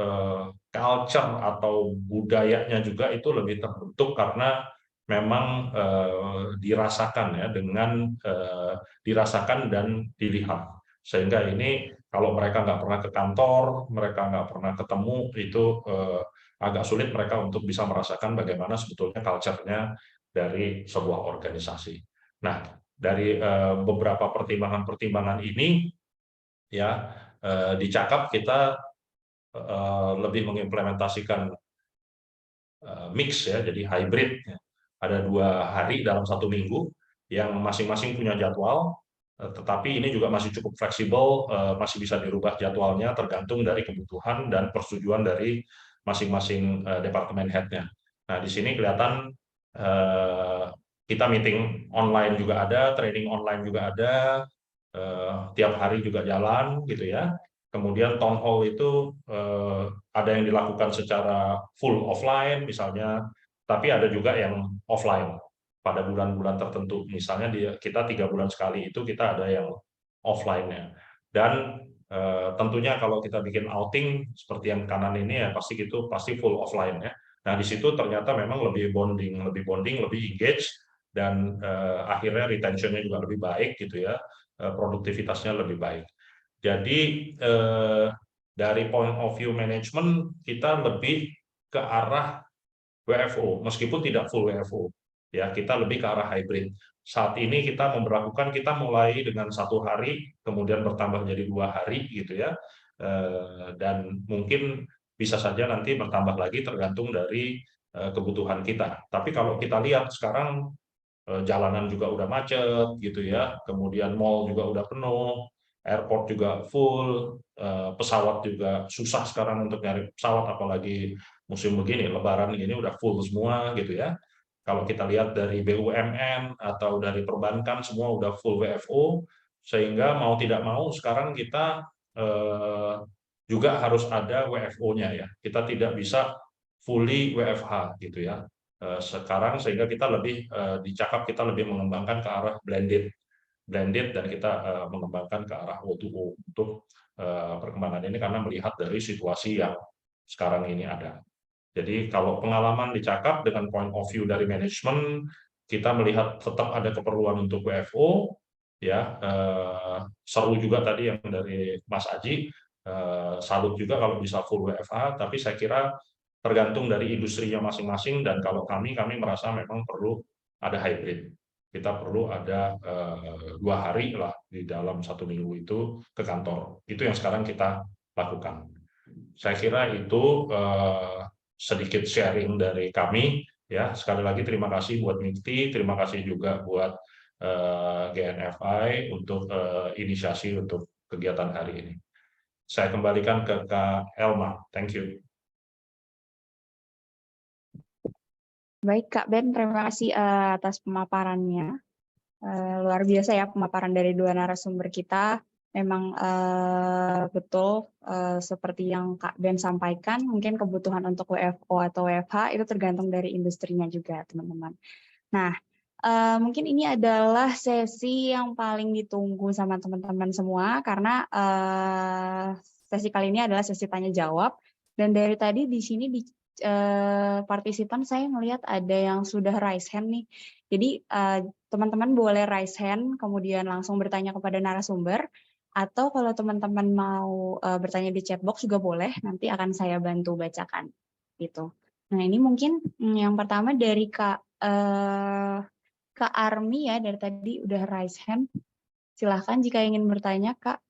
D: culture atau budayanya juga itu lebih terbentuk karena memang dirasakan ya dirasakan dan dilihat, sehingga ini kalau mereka nggak pernah ke kantor, mereka nggak pernah ketemu, itu agak sulit mereka untuk bisa merasakan bagaimana sebetulnya culture-nya dari sebuah organisasi. Nah, dari beberapa pertimbangan-pertimbangan ini ya di Cakap kita lebih mengimplementasikan mix ya, jadi hybrid. Ada 2 hari dalam 1 minggu yang masing-masing punya jadwal, tetapi ini juga masih cukup fleksibel, masih bisa dirubah jadwalnya tergantung dari kebutuhan dan persetujuan dari masing-masing departemen head-nya. Nah, di sini kelihatan kita meeting online juga ada, training online juga ada, tiap hari juga jalan gitu ya. Kemudian town hall itu ada yang dilakukan secara full offline misalnya, tapi ada juga yang offline pada bulan-bulan tertentu. Misalnya kita 3 bulan sekali itu kita ada yang offline-nya. Dan tentunya kalau kita bikin outing seperti yang kanan ini ya pasti full offline ya. Nah di situ ternyata memang lebih bonding, lebih engage, dan akhirnya retention-nya juga lebih baik gitu ya, produktivitasnya lebih baik. Jadi dari point of view management kita lebih ke arah WFO, meskipun tidak full WFO. Ya, kita lebih ke arah hybrid. Saat ini kita memberlakukan, kita mulai dengan 1 hari, kemudian bertambah menjadi 2 hari gitu ya. Dan mungkin bisa saja nanti bertambah lagi tergantung dari kebutuhan kita. Tapi kalau kita lihat sekarang jalanan juga udah macet gitu ya, kemudian mall juga udah penuh, airport juga full, pesawat juga susah sekarang untuk nyari pesawat, apalagi musim begini, lebaran ini udah full semua gitu ya. Kalau kita lihat dari BUMN atau dari perbankan semua udah full WFO, sehingga mau tidak mau sekarang kita juga harus ada WFO-nya ya. Kita tidak bisa fully WFH gitu ya. Sekarang sehingga kita lebih di Cakap kita lebih mengembangkan ke arah blended dan kita mengembangkan ke arah O2O untuk perkembangan ini karena melihat dari situasi yang sekarang ini ada. Jadi kalau pengalaman di Cakap dengan point of view dari manajemen, kita melihat tetap ada keperluan untuk WFO, ya seru juga tadi yang dari Mas Aji, salut juga kalau bisa full WFH, tapi saya kira tergantung dari industrinya masing-masing, dan kalau kami merasa memang perlu ada hybrid. Kita perlu ada 2 hari lah di dalam 1 minggu itu ke kantor. Itu yang sekarang kita lakukan. Saya kira itu sedikit sharing dari kami ya. Sekali lagi terima kasih buat MIKTI, terima kasih juga buat GNFI untuk inisiasi untuk kegiatan hari ini. Saya kembalikan ke Kak Elma. Thank you.
B: Baik Kak Ben, terima kasih atas pemaparannya. Luar biasa ya pemaparan dari 2 narasumber kita. Memang betul seperti yang Kak Ben sampaikan, mungkin kebutuhan untuk WFO atau WFH itu tergantung dari industrinya juga, teman-teman. Nah, mungkin ini adalah sesi yang paling ditunggu sama teman-teman semua, karena sesi kali ini adalah sesi tanya jawab, dan dari tadi di sini di partisipan saya melihat ada yang sudah raise hand nih. Jadi teman-teman boleh raise hand, kemudian langsung bertanya kepada narasumber, Atau kalau teman-teman mau bertanya di chat box juga boleh, nanti akan saya bantu bacakan gitu. Nah ini mungkin yang pertama dari Kak Armi ya, dari tadi udah raise hand. Silahkan jika ingin bertanya Kak.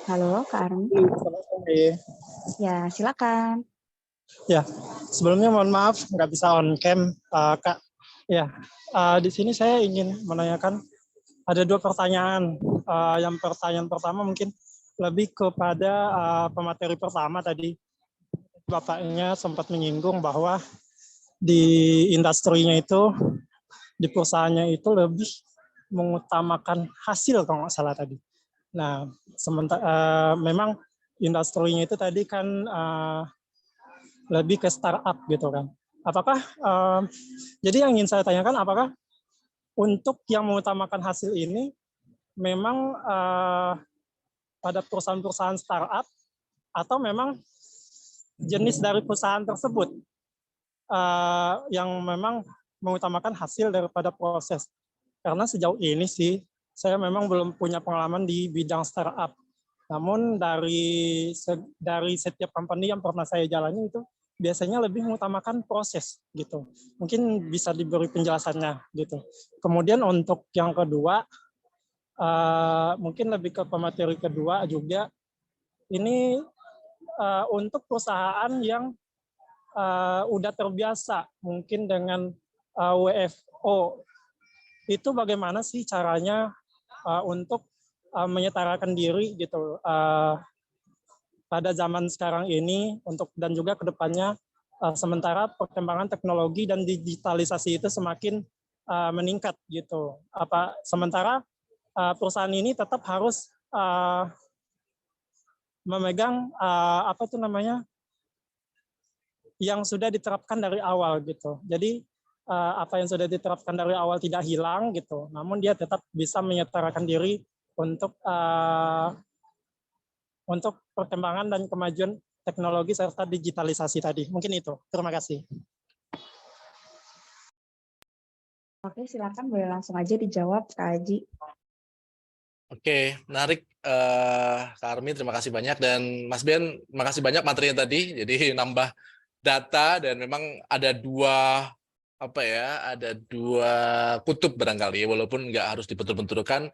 B: Halo Kak Armi.
E: Selamat sore.
B: Ya silakan.
E: Ya, sebelumnya mohon maaf nggak bisa on cam, Kak. Ya, di sini saya ingin menanyakan ada 2 pertanyaan. Yang pertanyaan pertama mungkin lebih kepada pemateri pertama tadi. Bapaknya sempat menyinggung bahwa di industrinya itu, di perusahaannya itu lebih mengutamakan hasil kalau nggak salah tadi. Nah, memang industrinya itu tadi kan lebih ke startup gitu kan. Apakah jadi yang ingin saya tanyakan, apakah untuk yang mengutamakan hasil ini memang pada perusahaan-perusahaan startup atau memang jenis dari perusahaan tersebut yang memang mengutamakan hasil daripada proses? Karena sejauh ini sih saya memang belum punya pengalaman di bidang startup. Namun dari setiap company yang pernah saya jalani itu biasanya lebih mengutamakan proses gitu. Mungkin bisa diberi penjelasannya gitu. Kemudian untuk yang kedua, mungkin lebih ke pemateri kedua juga, ini untuk perusahaan yang udah terbiasa mungkin dengan WFO, itu bagaimana sih caranya untuk menyetarakan diri gitu pada zaman sekarang ini dan juga kedepannya sementara perkembangan teknologi dan digitalisasi itu semakin meningkat gitu. Sementara perusahaan ini tetap harus memegang yang sudah diterapkan dari awal gitu. Jadi apa yang sudah diterapkan dari awal tidak hilang gitu, namun dia tetap bisa menyetarakan diri untuk perkembangan dan kemajuan teknologi serta digitalisasi tadi. Mungkin itu. Terima kasih.
B: Oke, silakan boleh langsung aja dijawab Kak Aji.
C: Oke, menarik Kak Armi, terima kasih banyak, dan Mas Ben, terima kasih banyak materinya tadi. Jadi nambah data, dan memang ada dua kutub barangkali, walaupun nggak harus dibentur-benturkan.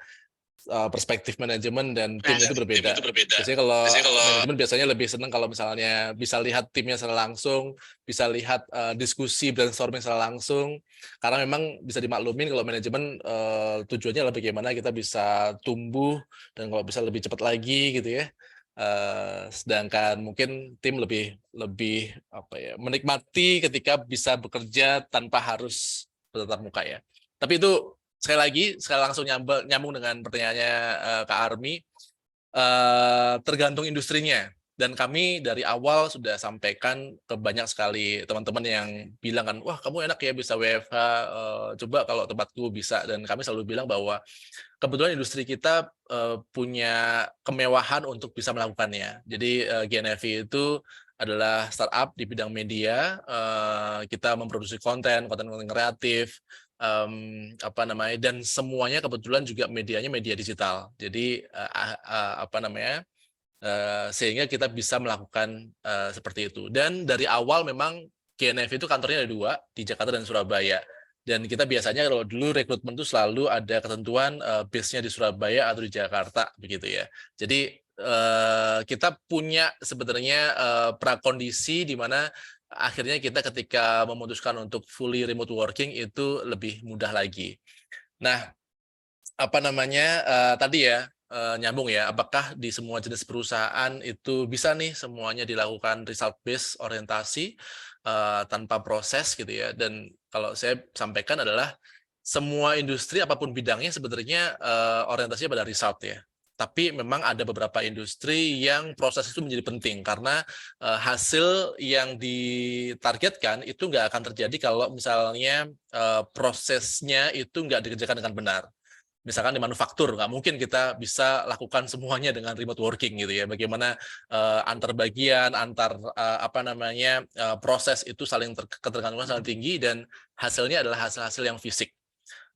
C: Perspektif manajemen dan tim itu berbeda. Biasanya kalau manajemen biasanya lebih senang kalau misalnya bisa lihat timnya secara langsung, bisa lihat diskusi brainstorming secara langsung, karena memang bisa dimaklumin kalau manajemen tujuannya lebih bagaimana kita bisa tumbuh dan kalau bisa lebih cepat lagi gitu ya. Sedangkan mungkin tim lebih menikmati ketika bisa bekerja tanpa harus bertatap muka ya. Tapi itu sekali langsung nyambung dengan pertanyaannya Kak Armi, tergantung industrinya. Dan kami dari awal sudah sampaikan ke banyak sekali teman-teman yang bilang kan, wah kamu enak ya bisa WFH, coba kalau tempatku bisa. Dan kami selalu bilang bahwa kebetulan industri kita punya kemewahan untuk bisa melakukannya. Jadi GNFI itu adalah startup di bidang media, kita memproduksi konten kreatif, dan semuanya kebetulan juga medianya media digital. Jadi sehingga kita bisa melakukan seperti itu. Dan dari awal memang GNFI itu kantornya ada 2 di Jakarta dan Surabaya. Dan kita biasanya kalau dulu rekrutmen itu selalu ada ketentuan base-nya di Surabaya atau di Jakarta begitu ya. Jadi kita punya sebenarnya prakondisi di mana akhirnya kita ketika memutuskan untuk fully remote working itu lebih mudah lagi. Nah, tadi ya nyambung ya, apakah di semua jenis perusahaan itu bisa nih semuanya dilakukan result based orientasi tanpa proses gitu ya. Dan kalau saya sampaikan adalah semua industri apapun bidangnya sebenarnya orientasinya pada result ya. Tapi memang ada beberapa industri yang proses itu menjadi penting karena hasil yang ditargetkan itu nggak akan terjadi kalau misalnya prosesnya itu nggak dikerjakan dengan benar. Misalkan di manufaktur, nggak mungkin kita bisa lakukan semuanya dengan remote working gitu ya. Bagaimana antar bagian, antar proses itu saling ketergantungan saling tinggi dan hasilnya adalah hasil-hasil yang fisik.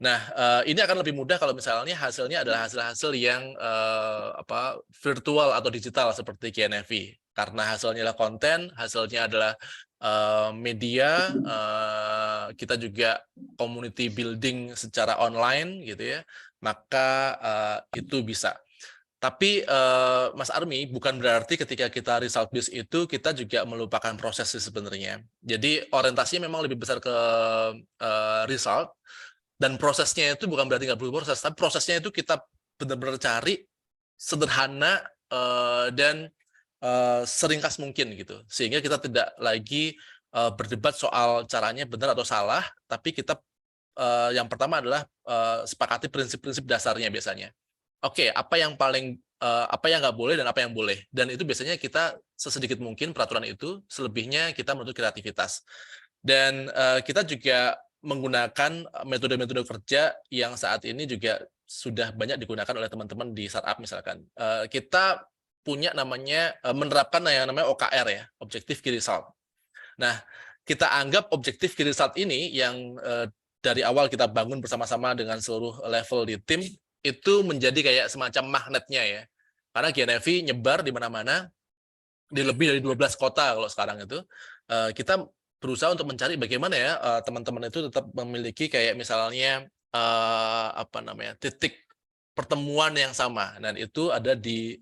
C: Nah, ini akan lebih mudah kalau misalnya hasilnya adalah hasil-hasil yang virtual atau digital seperti KNFI. Karena hasilnya adalah konten, hasilnya adalah media, kita juga community building secara online gitu ya, maka itu bisa. Tapi Mas Army, bukan berarti ketika kita result based itu kita juga melupakan proses sebenarnya. Jadi orientasinya memang lebih besar ke result, dan prosesnya itu bukan berarti nggak perlu proses, tapi prosesnya itu kita benar-benar cari sederhana dan seringkas mungkin gitu, sehingga kita tidak lagi berdebat soal caranya benar atau salah, tapi kita yang pertama adalah sepakati prinsip-prinsip dasarnya biasanya. Oke, apa yang nggak boleh dan apa yang boleh, dan itu biasanya kita sesedikit mungkin peraturan itu, selebihnya kita menuntut kreativitas. Dan kita juga menggunakan metode-metode kerja yang saat ini juga sudah banyak digunakan oleh teman-teman di startup misalkan. Kita punya namanya menerapkan yang namanya OKR ya, Objective Key Result. Nah, kita anggap Objective Key Result ini yang dari awal kita bangun bersama-sama dengan seluruh level di tim itu menjadi kayak semacam magnetnya ya. Karena GNFI nyebar di mana-mana di lebih dari 12 kota kalau sekarang itu. Kita berusaha untuk mencari bagaimana ya teman-teman itu tetap memiliki kayak misalnya titik pertemuan yang sama, dan itu ada di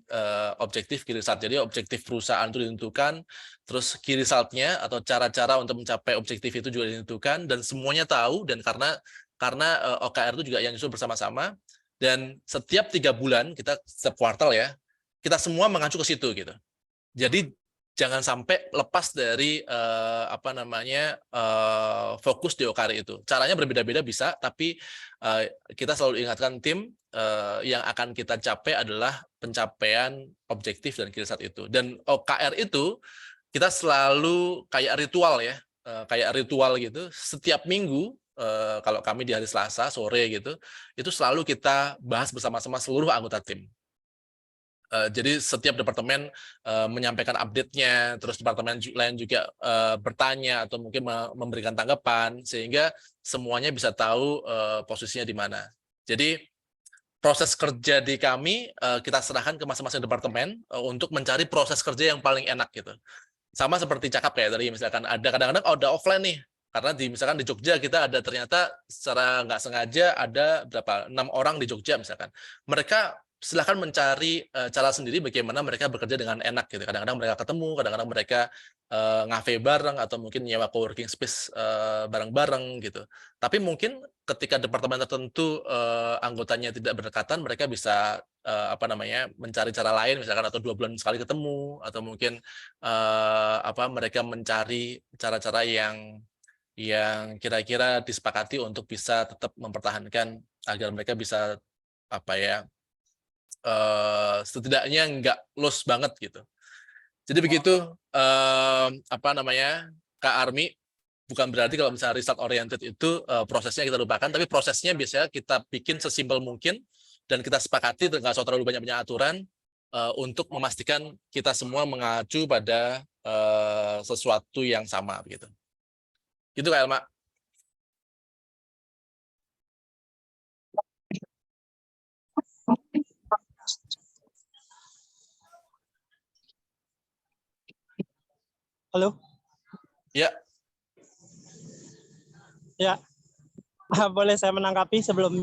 C: objektif key result. Jadi objektif perusahaan itu ditentukan, terus key result-nya atau cara-cara untuk mencapai objektif itu juga ditentukan, dan semuanya tahu, dan karena OKR itu juga yang disusun bersama-sama, dan setiap 3 bulan kita setiap kuartal ya, kita semua mengacu ke situ gitu. Jadi jangan sampai lepas dari fokus di OKR itu. Caranya berbeda-beda bisa, tapi kita selalu ingatkan tim yang akan kita capai adalah pencapaian objektif dan key result itu. Dan OKR itu kita selalu kayak ritual ya, kayak ritual gitu. Setiap minggu, kalau kami di hari Selasa sore gitu, itu selalu kita bahas bersama-sama seluruh anggota tim. Jadi setiap departemen menyampaikan update-nya, terus departemen lain juga bertanya atau mungkin memberikan tanggapan, sehingga semuanya bisa tahu posisinya di mana. Jadi proses kerja di kami kita serahkan ke masing-masing departemen untuk mencari proses kerja yang paling enak gitu. Sama seperti cakap kayak tadi, misalkan ada kadang-kadang ada offline nih, karena misalkan di Jogja kita ada ternyata secara nggak sengaja ada 6 orang di Jogja misalkan. Mereka silahkan mencari cara sendiri bagaimana mereka bekerja dengan enak gitu. Kadang-kadang mereka ketemu, kadang-kadang mereka ngafe bareng atau mungkin nyewa coworking space bareng-bareng gitu. Tapi mungkin ketika departemen tertentu anggotanya tidak berdekatan, mereka bisa mencari cara lain misalkan, atau 2 bulan sekali ketemu, atau mungkin mereka mencari cara-cara yang kira-kira disepakati untuk bisa tetap mempertahankan agar mereka bisa setidaknya nggak loss banget gitu. Jadi begitu Kak Army, bukan berarti kalau misalnya result oriented itu prosesnya kita lupakan, tapi prosesnya biasanya kita bikin sesimpel mungkin dan kita sepakati, nggak usah terlalu banyak aturan untuk memastikan kita semua mengacu pada sesuatu yang sama begitu. Gitu Kak Elma.
E: Halo?
C: Ya.
E: Ya. Boleh saya menanggapi sebelum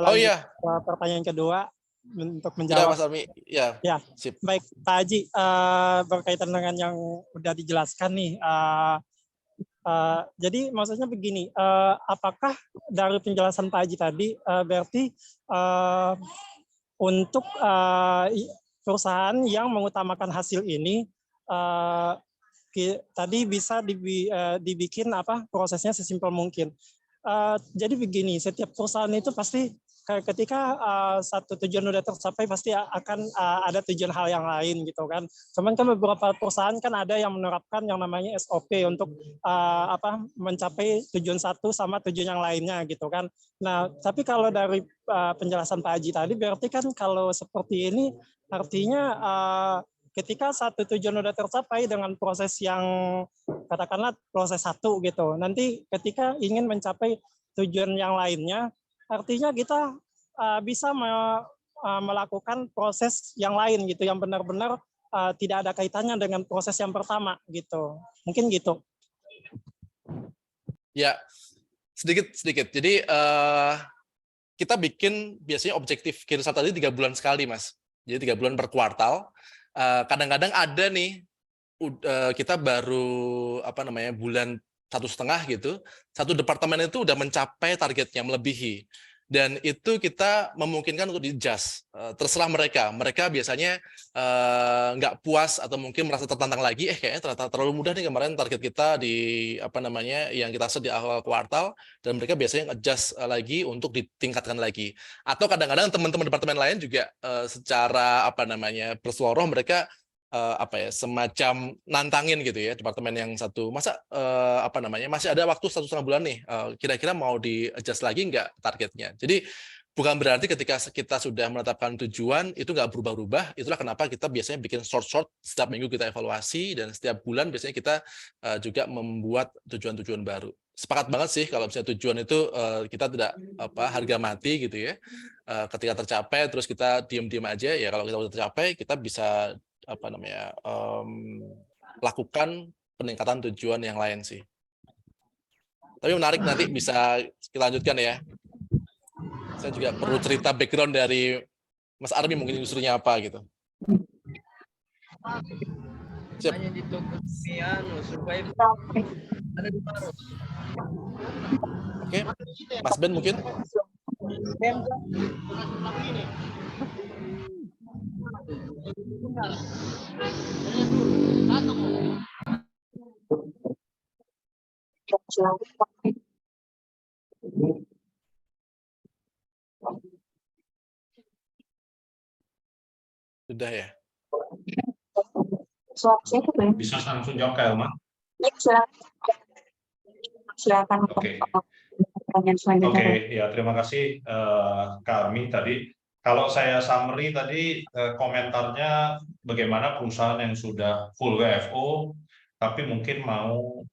E: lanjut ke pertanyaan kedua untuk menjawab.
C: Ya, Mas Army. Ya.
E: Sip. Baik, Pak Haji, berkaitan dengan yang udah dijelaskan nih. Jadi maksudnya begini, apakah dari penjelasan Pak Haji tadi berarti untuk perusahaan yang mengutamakan hasil ini tadi bisa dibikin prosesnya sesimpel mungkin. Jadi begini, setiap perusahaan itu pasti ketika satu tujuan udah tercapai pasti akan ada tujuan hal yang lain gitu kan. Cuman kan beberapa perusahaan kan ada yang menerapkan yang namanya SOP untuk mencapai tujuan satu sama tujuan yang lainnya gitu kan. Nah, tapi kalau dari penjelasan Pak Haji tadi berarti kan kalau seperti ini artinya ketika satu tujuan udah tercapai dengan proses yang katakanlah proses satu gitu. Nanti ketika ingin mencapai tujuan yang lainnya, artinya kita bisa melakukan proses yang lain gitu, yang benar-benar tidak ada kaitannya dengan proses yang pertama gitu. Mungkin gitu.
C: Ya, sedikit. Jadi kita bikin biasanya objektif kinerja tadi 3 bulan sekali, Mas. Jadi 3 bulan per kuartal. Kadang-kadang ada nih kita baru bulan 1,5 gitu, satu departemen itu udah mencapai targetnya, melebihi, dan itu kita memungkinkan untuk di-adjust. Terserah mereka biasanya nggak puas atau mungkin merasa tertantang lagi, kayaknya ternyata terlalu mudah nih kemarin target kita di yang kita set di awal kuartal, dan mereka biasanya adjust lagi untuk ditingkatkan lagi. Atau kadang-kadang teman-teman departemen lain juga secara bersuara mereka semacam nantangin gitu ya, departemen yang satu, masa masih ada waktu 1,5 bulan nih, kira-kira mau di-adjust lagi nggak targetnya. Jadi bukan berarti ketika kita sudah menetapkan tujuan itu nggak berubah-ubah. Itulah kenapa kita biasanya bikin short setiap minggu kita evaluasi, dan setiap bulan biasanya kita juga membuat tujuan-tujuan baru. Sepakat banget sih kalau misalnya tujuan itu kita tidak harga mati gitu ya. Ketika tercapai terus kita diam-diam aja ya, kalau kita udah tercapai kita bisa lakukan peningkatan tujuan yang lain sih. Tapi menarik, nanti bisa kita lanjutkan ya. Saya juga perlu cerita background dari Mas Armi, mungkin industrinya apa gitu. Siap.
F: Hanya di toko supaya ada di paruh.
C: Oke, Mas Ben mungkin. Sudah ya.
D: Bisa langsung jawab Kak Elma?
B: Silakan.
D: Oke.
B: Pertanyaan selanjutnya.
D: Oke, ya terima kasih Kak Armi tadi. Kalau saya summary tadi komentarnya bagaimana perusahaan yang sudah full WFO tapi mungkin mau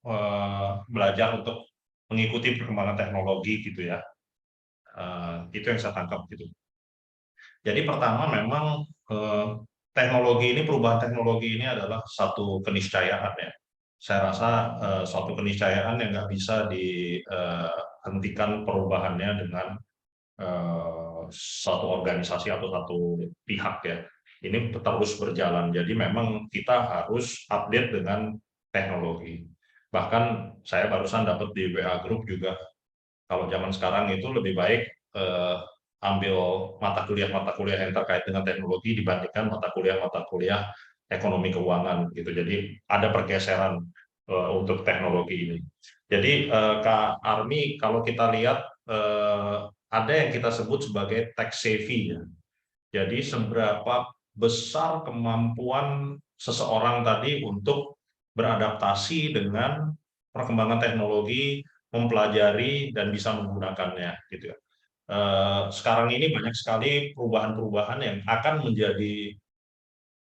D: belajar untuk mengikuti perkembangan teknologi gitu ya. Itu yang saya tangkap gitu. Jadi pertama memang perubahan teknologi ini adalah satu keniscayaan ya. Saya rasa suatu keniscayaan yang nggak bisa dihentikan perubahannya dengan satu organisasi atau satu pihak ya. Ini terus berjalan. Jadi memang kita harus update dengan teknologi. Bahkan saya barusan dapat di WA Group juga, kalau zaman sekarang itu lebih baik ambil mata kuliah yang terkait dengan teknologi dibandingkan mata kuliah ekonomi keuangan gitu. Jadi ada pergeseran untuk teknologi ini. Jadi Kak Armi, kalau kita lihat ada yang kita sebut sebagai tech savvy ya. Jadi seberapa besar kemampuan seseorang tadi untuk beradaptasi dengan perkembangan teknologi, mempelajari dan bisa menggunakannya gitu ya. Sekarang ini banyak sekali perubahan-perubahan yang akan menjadi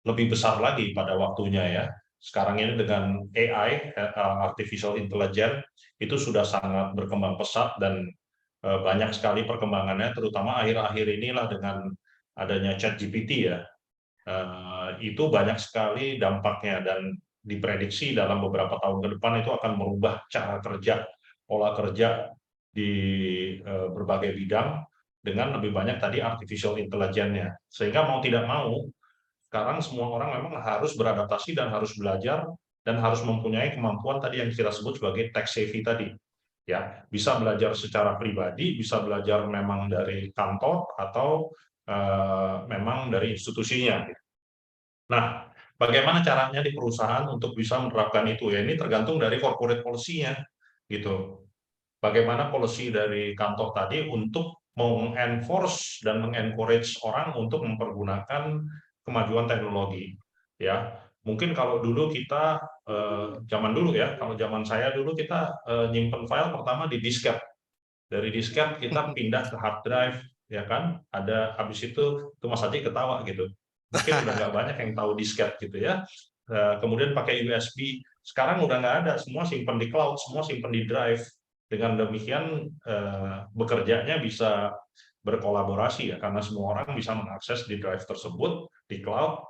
D: lebih besar lagi pada waktunya ya. Sekarang ini dengan AI, Artificial Intelligence, itu sudah sangat berkembang pesat dan banyak sekali perkembangannya, terutama akhir-akhir inilah dengan adanya ChatGPT ya. Itu banyak sekali dampaknya dan diprediksi dalam beberapa tahun ke depan itu akan merubah cara kerja, pola kerja di berbagai bidang dengan lebih banyak tadi artificial intelligence-nya. Sehingga mau tidak mau, sekarang semua orang memang harus beradaptasi dan harus belajar dan harus mempunyai kemampuan tadi yang kita sebut sebagai tech savvy tadi. Ya, bisa belajar secara pribadi, bisa belajar memang dari kantor atau memang dari institusinya. Nah, bagaimana caranya di perusahaan untuk bisa menerapkan itu ya? Ini tergantung dari corporate policy-nya gitu. Bagaimana policy dari kantor tadi untuk mengenforce dan mengencourage orang untuk mempergunakan kemajuan teknologi. Ya, mungkin kalau dulu kita zaman dulu ya, kalau zaman saya dulu kita nyimpen file pertama di disket. Dari disket kita pindah ke hard drive, ya kan? Ada habis itu Mas Haji ketawa gitu. Mungkin udah nggak banyak yang tahu disket gitu ya. Kemudian pakai USB. Sekarang udah nggak ada, semua simpan di cloud, semua simpan di drive. Dengan demikian bekerjanya bisa berkolaborasi ya, karena semua orang bisa mengakses di drive tersebut di cloud,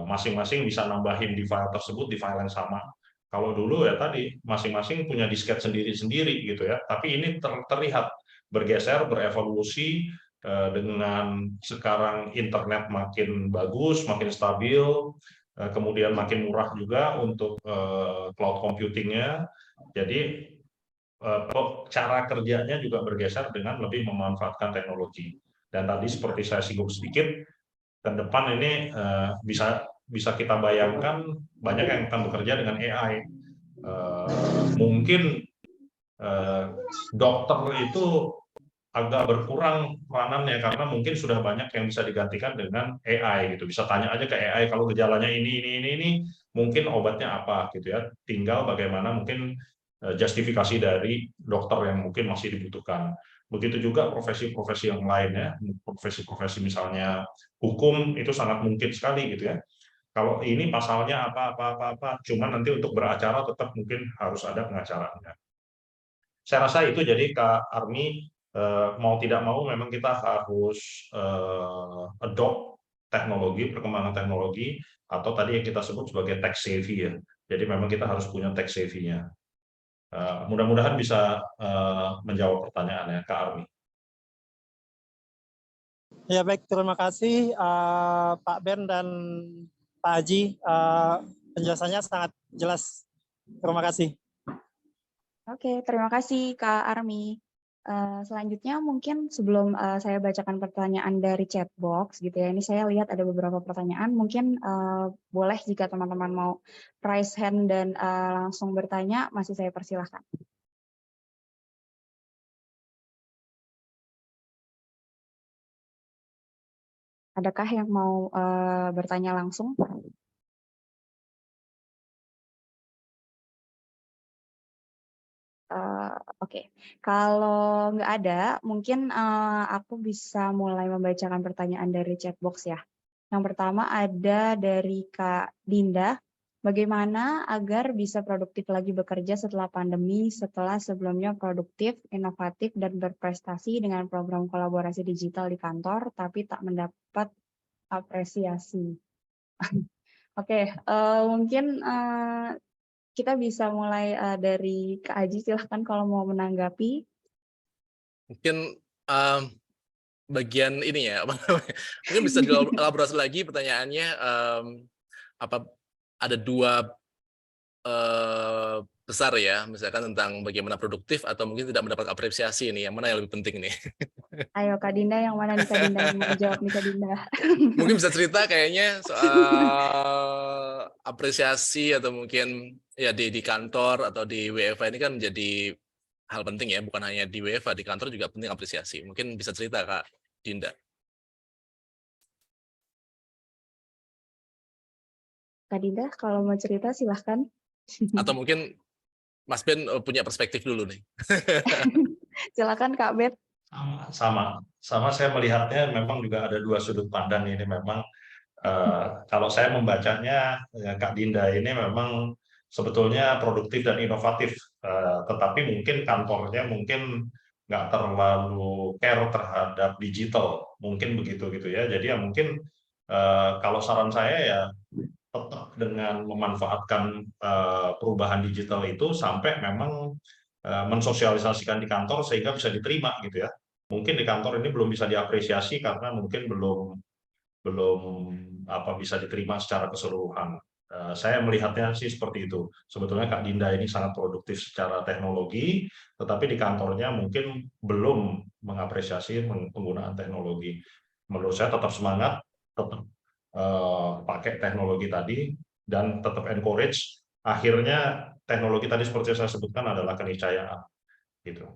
D: masing-masing bisa nambahin di file tersebut di file yang sama. Kalau dulu ya tadi masing-masing punya disket sendiri-sendiri gitu ya, tapi ini terlihat bergeser, berevolusi dengan sekarang internet makin bagus, makin stabil, kemudian makin murah juga untuk cloud computingnya. Jadi cara kerjanya juga bergeser dengan lebih memanfaatkan teknologi. Dan tadi seperti saya singgung sedikit, ke depan ini bisa kita bayangkan banyak yang akan bekerja dengan AI. Mungkin dokter itu agak berkurang peranannya karena mungkin sudah banyak yang bisa digantikan dengan AI gitu. Bisa tanya aja ke AI kalau gejalanya ini, mungkin obatnya apa gitu ya. Tinggal bagaimana mungkin justifikasi dari dokter yang mungkin masih dibutuhkan. Begitu juga profesi-profesi yang lainnya, profesi-profesi misalnya hukum itu sangat mungkin sekali gitu ya. Kalau ini pasalnya apa, cuman nanti untuk beracara tetap mungkin harus ada pengacaranya. Saya rasa itu jadi Kak Armi, mau tidak mau memang kita harus adopt teknologi, perkembangan teknologi, atau tadi yang kita sebut sebagai tech savvy ya. Jadi memang kita harus punya tech savvy-nya. Mudah-mudahan bisa menjawab pertanyaannya Kak Armi.
E: Ya baik, terima kasih Pak Ben dan Pak Haji. Penjelasannya sangat jelas. Terima kasih.
B: Oke, terima kasih Kak Armi. Selanjutnya mungkin sebelum saya bacakan pertanyaan dari chat box gitu ya, ini saya lihat ada beberapa pertanyaan, mungkin boleh jika teman-teman mau raise hand dan langsung bertanya, masih saya persilahkan. Adakah yang mau bertanya langsung? Oke. Kalau nggak ada, mungkin aku bisa mulai membacakan pertanyaan dari chat box ya. Yang pertama ada dari Kak Dinda, bagaimana agar bisa produktif lagi bekerja setelah pandemi, setelah sebelumnya produktif, inovatif, dan berprestasi dengan program kolaborasi digital di kantor, tapi tak mendapat apresiasi. Oke, mungkin kita bisa mulai dari Kak Haji, silahkan kalau mau menanggapi.
C: Mungkin bagian ini ya, mungkin bisa dielaborasi lagi pertanyaannya. Apa ada dua besar ya, misalkan tentang bagaimana produktif atau mungkin tidak mendapat apresiasi ini, yang mana yang lebih penting nih?
B: Ayo Kak Dinda, yang mana nih Kak Dinda yang mau jawab nih Kak Dinda?
C: Mungkin bisa cerita kayaknya soal apresiasi atau mungkin ya di kantor atau di WFH ini kan menjadi hal penting ya, bukan hanya di WFH, di kantor juga penting apresiasi. Mungkin bisa cerita Kak Dinda.
B: Kak Dinda, kalau mau cerita silahkan.
C: Atau mungkin Mas Ben punya perspektif dulu nih.
B: Silakan Kak Bet.
D: Sama saya melihatnya memang juga ada dua sudut pandang ini memang. Kalau saya membacanya Kak Dinda ini memang sebetulnya produktif dan inovatif, tetapi mungkin kantornya mungkin nggak terlalu care terhadap digital, mungkin begitu gitu ya. Jadi ya mungkin kalau saran saya ya tetap dengan memanfaatkan perubahan digital itu sampai memang mensosialisasikan di kantor sehingga bisa diterima gitu ya. Mungkin di kantor ini belum bisa diapresiasi karena mungkin belum bisa diterima secara keseluruhan. Saya melihatnya sih seperti itu. Sebetulnya Kak Dinda ini sangat produktif secara teknologi, tetapi di kantornya mungkin belum mengapresiasi penggunaan teknologi. Menurut saya tetap semangat, tetap pakai teknologi tadi, dan tetap encourage. Akhirnya teknologi tadi seperti yang saya sebutkan adalah keniscayaan. Gitu.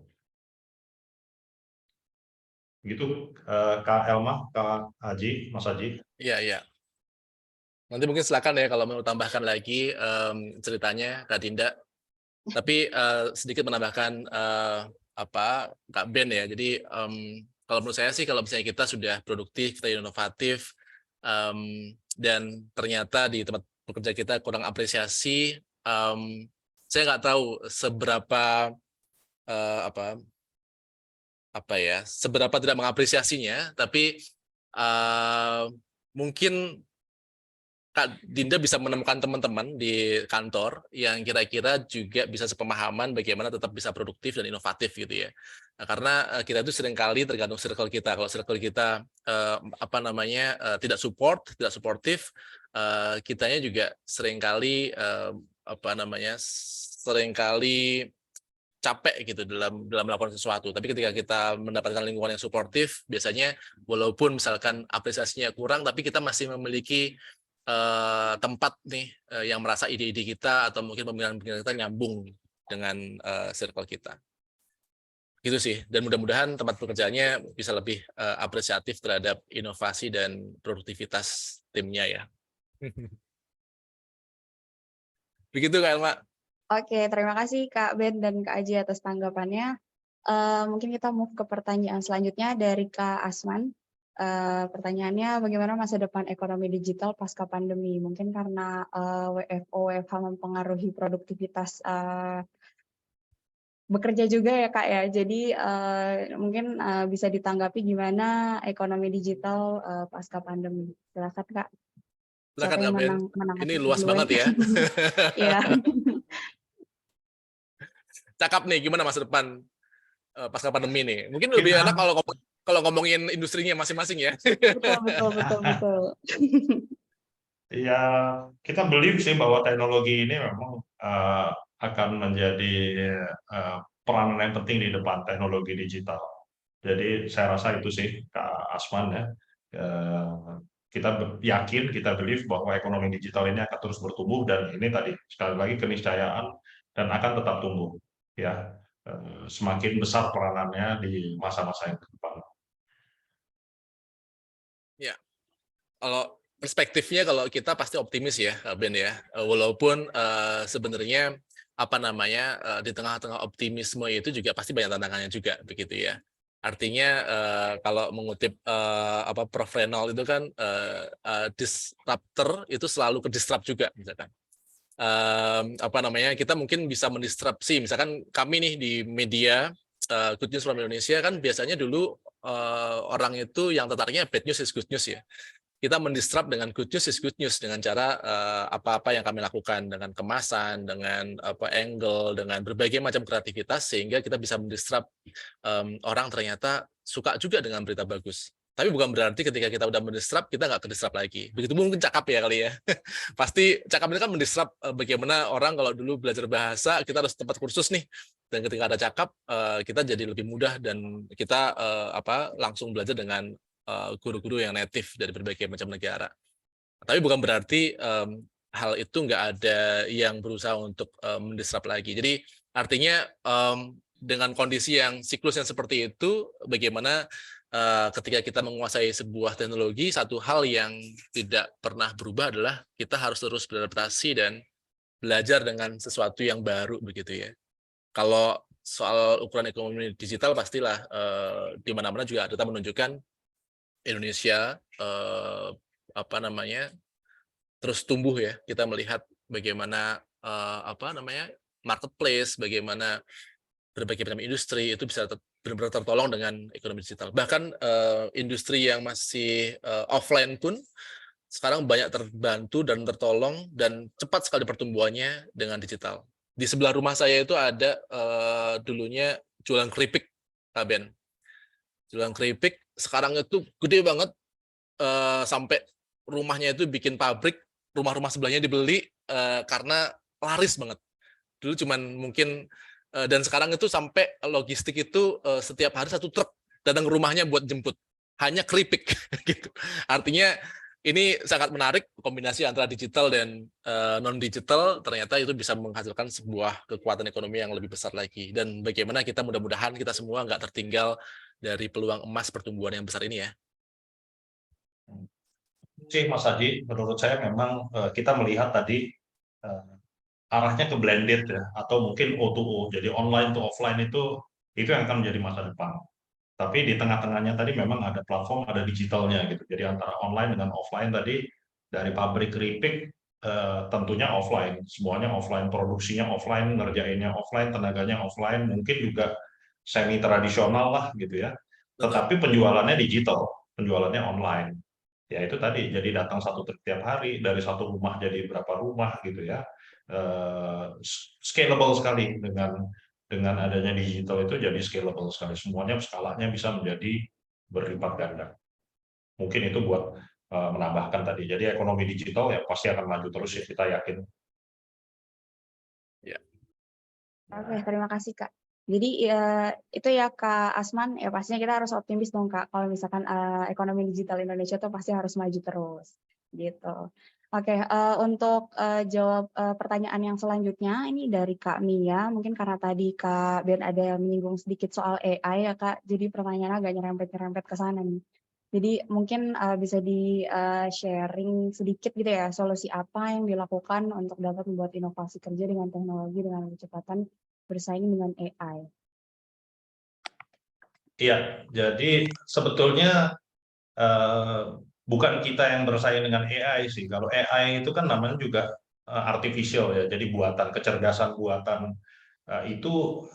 D: Begitu Kak Elma, Kak Haji, Mas Haji.
C: Iya, iya. Nanti mungkin silakan ya kalau mau tambahkan lagi ceritanya Kak Dinda. Tapi sedikit menambahkan Kak Ben ya. Jadi kalau menurut saya sih kalau misalnya kita sudah produktif, kita inovatif, dan ternyata di tempat bekerja kita kurang apresiasi, saya nggak tahu seberapa seberapa tidak mengapresiasinya, tapi mungkin Kak Dinda bisa menemukan teman-teman di kantor yang kira-kira juga bisa sepemahaman bagaimana tetap bisa produktif dan inovatif gitu ya. Nah, karena kita itu seringkali tergantung circle kita. Kalau circle kita tidak suportif, kitanya juga seringkali seringkali capek gitu dalam melakukan sesuatu. Tapi ketika kita mendapatkan lingkungan yang suportif, biasanya walaupun misalkan apresiasinya kurang, tapi kita masih memiliki tempat nih yang merasa ide-ide kita atau mungkin pemikiran-pemikiran kita nyambung dengan circle kita. Gitu sih. Dan mudah-mudahan tempat pekerjaannya bisa lebih apresiatif terhadap inovasi dan produktivitas timnya ya. Begitu Kak Elma.
B: Oke, terima kasih Kak Ben dan Kak Aji atas tanggapannya. Mungkin kita move ke pertanyaan selanjutnya dari Kak Asman. Pertanyaannya, bagaimana masa depan ekonomi digital pasca pandemi? Mungkin karena WFH mempengaruhi produktivitas bekerja juga ya Kak ya. Jadi mungkin bisa ditanggapi gimana ekonomi digital pasca pandemi. Silakan Kak.
C: Silakan Kak Ben. Ini luas
B: duluan?
C: banget ya.
B: Iya.
C: Cakap nih, gimana masa depan pasca pandemi nih? Mungkin lebih enak kalau ngomongin industrinya masing-masing ya.
B: Betul.
D: Ya, kita believe sih bahwa teknologi ini memang akan menjadi peranan yang penting di depan teknologi digital. Jadi saya rasa itu sih Kak Asman ya. Kita yakin, kita believe bahwa ekonomi digital ini akan terus bertumbuh dan ini tadi sekali lagi keniscayaan dan akan tetap tumbuh ya. Semakin besar peranannya di masa-masa yang ke depan.
C: Ya, kalau perspektifnya kalau kita pasti optimis ya, Ben ya. Walaupun sebenarnya di tengah-tengah optimisme itu juga pasti banyak tantangannya juga begitu ya. Artinya kalau mengutip Prof. Reynolds itu kan disruptor itu selalu ke disrupt juga misalkan. Kita mungkin bisa mendisrupsi, misalkan kami nih di media Good News from Indonesia kan biasanya dulu orang itu yang tertariknya bad news is good news ya. Kita mendisrupt dengan good news is good news dengan cara apa-apa yang kami lakukan dengan kemasan, dengan angle, dengan berbagai macam kreativitas sehingga kita bisa mendisrupt orang ternyata suka juga dengan berita bagus. Tapi bukan berarti ketika kita udah mendisrupt kita nggak kedisrupt lagi. Begitu mungkin Cakap ya kali ya. Pasti Cakap ini kan mendisrupt bagaimana orang kalau dulu belajar bahasa kita harus tempat kursus nih. Dan ketika ada Cakap kita jadi lebih mudah dan kita langsung belajar dengan guru-guru yang native dari berbagai macam negara. Tapi bukan berarti hal itu nggak ada yang berusaha untuk mendisrupt lagi. Jadi artinya dengan kondisi yang siklus yang seperti itu, bagaimana ketika kita menguasai sebuah teknologi, satu hal yang tidak pernah berubah adalah kita harus terus beradaptasi dan belajar dengan sesuatu yang baru begitu ya. Kalau soal ukuran ekonomi digital pastilah di mana-mana juga data menunjukkan Indonesia terus tumbuh ya. Kita melihat bagaimana marketplace, bagaimana berbagai macam industri itu bisa benar-benar tertolong dengan ekonomi digital. Bahkan industri yang masih offline pun sekarang banyak terbantu dan tertolong dan cepat sekali pertumbuhannya dengan digital. Di sebelah rumah saya itu ada dulunya jualan keripik, Kak Ben. Jualan keripik sekarang itu gede banget sampai rumahnya itu bikin pabrik, rumah-rumah sebelahnya dibeli karena laris banget. Dulu cuman mungkin dan sekarang itu sampai logistik itu setiap hari satu truk datang ke rumahnya buat jemput hanya keripik gitu. Artinya ini sangat menarik kombinasi antara digital dan non digital, ternyata itu bisa menghasilkan sebuah kekuatan ekonomi yang lebih besar lagi. Dan bagaimana kita mudah-mudahan kita semua nggak tertinggal dari peluang emas pertumbuhan yang besar ini ya.
D: Sih Mas Adi, menurut saya memang kita melihat tadi arahnya ke blended ya, atau mungkin O2O. Jadi online to offline itu yang akan menjadi masa depan. Tapi di tengah-tengahnya tadi memang ada platform, ada digitalnya gitu. Jadi antara online dengan offline tadi, dari pabrik keripik tentunya offline, semuanya offline, produksinya offline, ngerjainnya offline, tenaganya offline, mungkin juga semi tradisional lah gitu ya. Tetapi penjualannya digital, penjualannya online. Ya itu tadi, jadi datang satu truk tiap hari, dari satu rumah jadi berapa rumah gitu ya. Scalable sekali dengan adanya digital itu, jadi scalable sekali. Semuanya skalanya bisa menjadi berlipat ganda. Mungkin itu buat menambahkan tadi. Jadi ekonomi digital ya pasti akan maju terus ya, kita yakin.
C: Ya.
B: Oke, terima kasih Kak. Jadi ya, itu ya Kak Asman, ya pastinya kita harus optimis dong Kak. Kalau misalkan ekonomi digital Indonesia tuh pasti harus maju terus, gitu. Oke, untuk jawab pertanyaan yang selanjutnya, ini dari Kak Mia. Mungkin karena tadi Kak Ben ada menyinggung sedikit soal AI ya Kak, jadi pertanyaannya agak nyerempet-nyerempet ke sana nih. Jadi mungkin bisa di-sharing sedikit gitu ya, solusi apa yang dilakukan untuk dapat membuat inovasi kerja dengan teknologi dengan kecepatan bersaing dengan AI.
D: Iya, jadi sebetulnya bukan kita yang bersaing dengan AI sih. Kalau AI itu kan namanya juga artificial ya, jadi buatan, kecerdasan buatan. Itu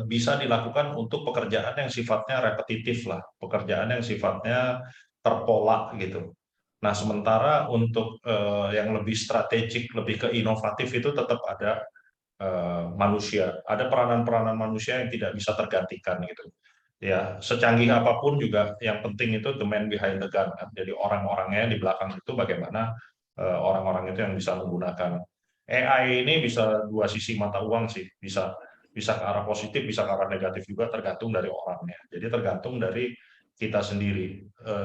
D: bisa dilakukan untuk pekerjaan yang sifatnya repetitif lah, pekerjaan yang sifatnya terpola gitu. Nah, sementara untuk yang lebih strategik, lebih ke inovatif itu tetap ada manusia, ada peranan-peranan manusia yang tidak bisa tergantikan gitu. Ya, secanggih apapun juga yang penting itu the man behind the gun kan. Jadi orang-orangnya di belakang itu bagaimana orang-orang itu yang bisa menggunakan AI ini. Bisa dua sisi mata uang sih, bisa ke arah positif, bisa ke arah negatif juga, tergantung dari orangnya. Jadi tergantung dari kita sendiri.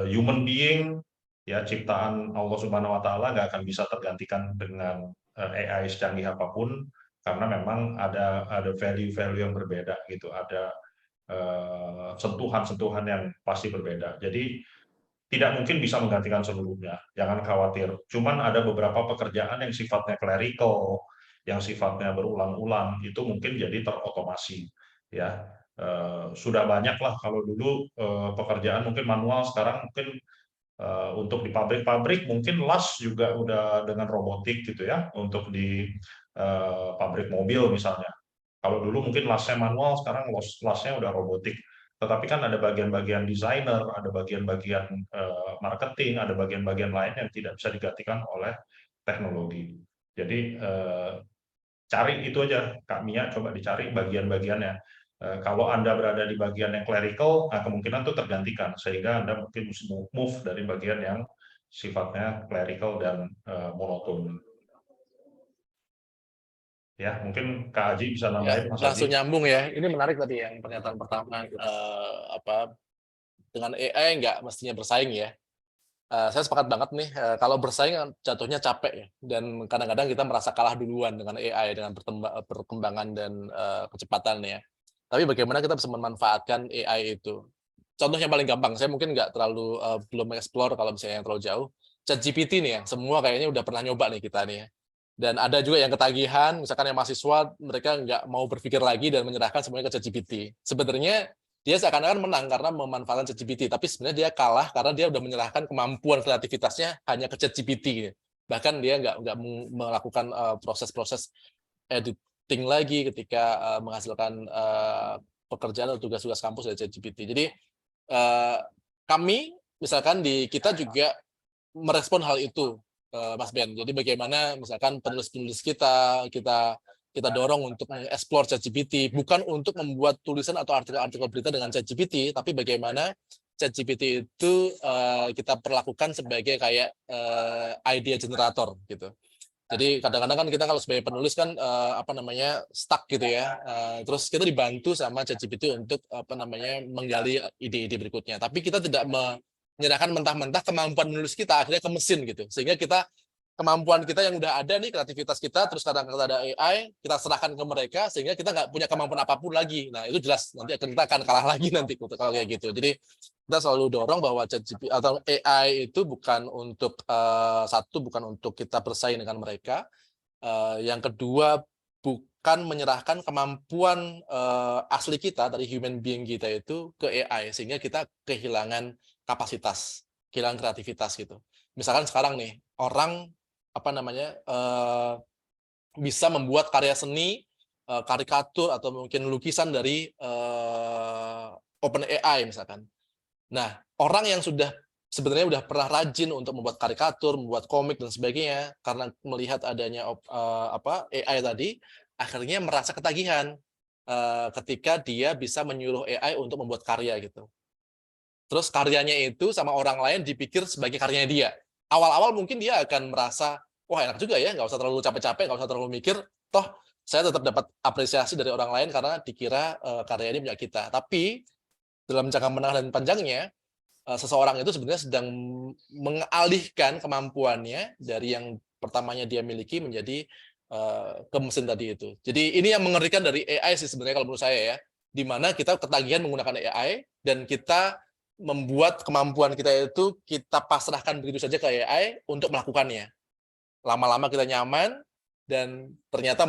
D: Human being ya, ciptaan Allah Subhanahu Wa Taala nggak akan bisa tergantikan dengan AI secanggih apapun, karena memang ada value-value yang berbeda gitu, ada sentuhan-sentuhan yang pasti berbeda. Jadi tidak mungkin bisa menggantikan seluruhnya, jangan khawatir. Cuman ada beberapa pekerjaan yang sifatnya clerical, yang sifatnya berulang-ulang, itu mungkin jadi terotomasi. Ya, sudah banyak lah. Kalau dulu pekerjaan mungkin manual, sekarang mungkin untuk di pabrik-pabrik mungkin las juga udah dengan robotik gitu ya, untuk di pabrik mobil misalnya. Kalau dulu mungkin lasnya manual, sekarang lasnya udah robotik. Tetapi kan ada bagian-bagian desainer, ada bagian-bagian marketing, ada bagian-bagian lain yang tidak bisa digantikan oleh teknologi. Jadi cari itu aja, Kak Mia, coba dicari bagian-bagiannya. Kalau Anda berada di bagian yang clerical, nah kemungkinan itu tergantikan, sehingga Anda mungkin move dari bagian yang sifatnya clerical dan monoton. Ya, mungkin Kak Haji bisa nambahin, Mas
C: Langsung
D: Haji.
C: nyambung ya. Ini menarik tadi yang pernyataan pertama, dengan AI nggak mestinya bersaing ya. Saya sepakat banget nih, kalau bersaing jatuhnya capek ya, dan kadang-kadang kita merasa kalah duluan dengan AI, dengan perkembangan dan kecepatan ya. Tapi bagaimana kita bisa memanfaatkan AI itu? Contoh yang paling gampang, saya mungkin nggak terlalu belum mengeksplor kalau misalnya yang terlalu jauh. ChatGPT nih ya, semua kayaknya udah pernah nyoba nih kita nih ya. Dan ada juga yang ketagihan, misalkan yang mahasiswa, mereka nggak mau berpikir lagi dan menyerahkan semuanya ke ChatGPT. Sebenarnya dia seakan-akan menang karena memanfaatkan ChatGPT, tapi sebenarnya dia kalah karena dia udah menyerahkan kemampuan kreativitasnya hanya ke ChatGPT. Bahkan dia nggak melakukan proses-proses editing lagi ketika menghasilkan pekerjaan atau tugas-tugas kampus dari ChatGPT. Jadi kami misalkan di kita juga merespon hal itu, Mas Ben. Jadi bagaimana misalkan penulis-penulis kita dorong untuk mengeksplor ChatGPT, bukan untuk membuat tulisan atau artikel-artikel berita dengan ChatGPT, tapi bagaimana ChatGPT itu kita perlakukan sebagai kayak idea generator gitu. Jadi kadang-kadang kan kita kalau sebagai penulis kan stuck gitu ya. Terus kita dibantu sama ChatGPT untuk menggali ide-ide berikutnya. Tapi kita tidak menyerahkan mentah-mentah kemampuan menulis kita akhirnya ke mesin gitu. Sehingga kita kemampuan kita yang udah ada nih, kreativitas kita, terus kadang kita ada AI, kita serahkan ke mereka sehingga kita nggak punya kemampuan apapun lagi. Nah, itu jelas nanti kita akan kalah lagi nanti kalau kayak gitu. Jadi kita selalu dorong bahwa ChatGPT atau AI itu bukan untuk satu, bukan untuk kita bersaing dengan mereka. Yang kedua, bukan menyerahkan kemampuan asli kita dari human being kita itu ke AI sehingga kita kehilangan kapasitas, kehilangan kreativitas gitu. Misalkan sekarang nih orang bisa membuat karya seni, karikatur atau mungkin lukisan dari OpenAI misalkan. Nah, orang yang sebenarnya udah pernah rajin untuk membuat karikatur, membuat komik dan sebagainya, karena melihat adanya AI tadi, akhirnya merasa ketagihan ketika dia bisa menyuruh AI untuk membuat karya gitu. Terus karyanya itu sama orang lain dipikir sebagai karyanya dia. Awal-awal mungkin dia akan merasa, wah enak juga ya, nggak usah terlalu capek-capek, nggak usah terlalu mikir, toh saya tetap dapat apresiasi dari orang lain karena dikira karya ini punya kita. Tapi dalam jangka menengah dan panjangnya, seseorang itu sebenarnya sedang mengalihkan kemampuannya dari yang pertamanya dia miliki menjadi ke mesin tadi itu. Jadi ini yang mengerikan dari AI sih sebenarnya kalau menurut saya ya, di mana kita ketagihan menggunakan AI dan kita membuat kemampuan kita itu kita pasrahkan begitu saja ke AI untuk melakukannya. Lama-lama kita nyaman dan ternyata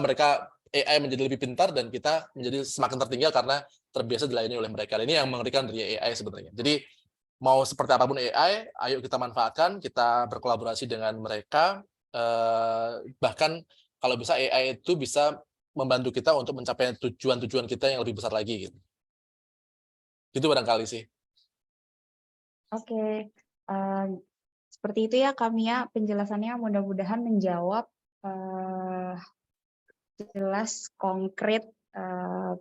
C: AI menjadi lebih pintar dan kita menjadi semakin tertinggal karena terbiasa dilayani oleh mereka. Ini yang mengerikan dari AI sebenarnya. Jadi mau seperti apapun AI, ayo kita manfaatkan, kita berkolaborasi dengan mereka. Bahkan kalau bisa AI itu bisa membantu kita untuk mencapai tujuan-tujuan kita yang lebih besar lagi. Gitu. Itu barangkali sih.
B: Oke, seperti itu ya Kamia, penjelasannya mudah-mudahan menjawab jelas, konkret,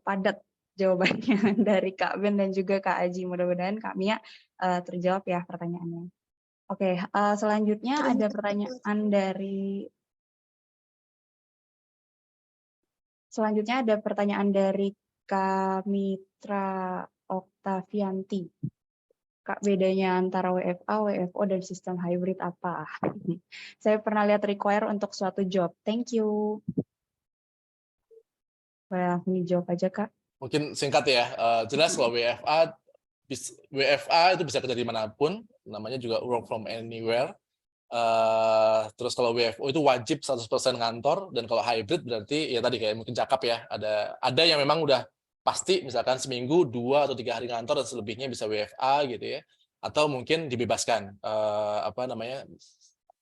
B: padat jawabannya dari Kak Ben dan juga Kak Aji. Mudah-mudahan Kamia terjawab ya pertanyaannya. Oke, selanjutnya ada pertanyaan dari Kak Mitra Oktavianti. Kak, bedanya antara WFA, WFO, dan sistem hybrid apa? Saya pernah lihat require untuk suatu job. Thank you. Boleh langsung dijawab aja, Kak.
C: Mungkin singkat ya. Jelas kalau WFA itu bisa kerja dimanapun. Namanya juga work from anywhere. Terus kalau WFO itu wajib 100% ngantor. Dan kalau hybrid berarti ya tadi kayak mungkin cakap ya. Ada yang memang udah pasti misalkan seminggu 2 atau 3 hari ngantor dan selebihnya bisa WFA gitu ya, atau mungkin dibebaskan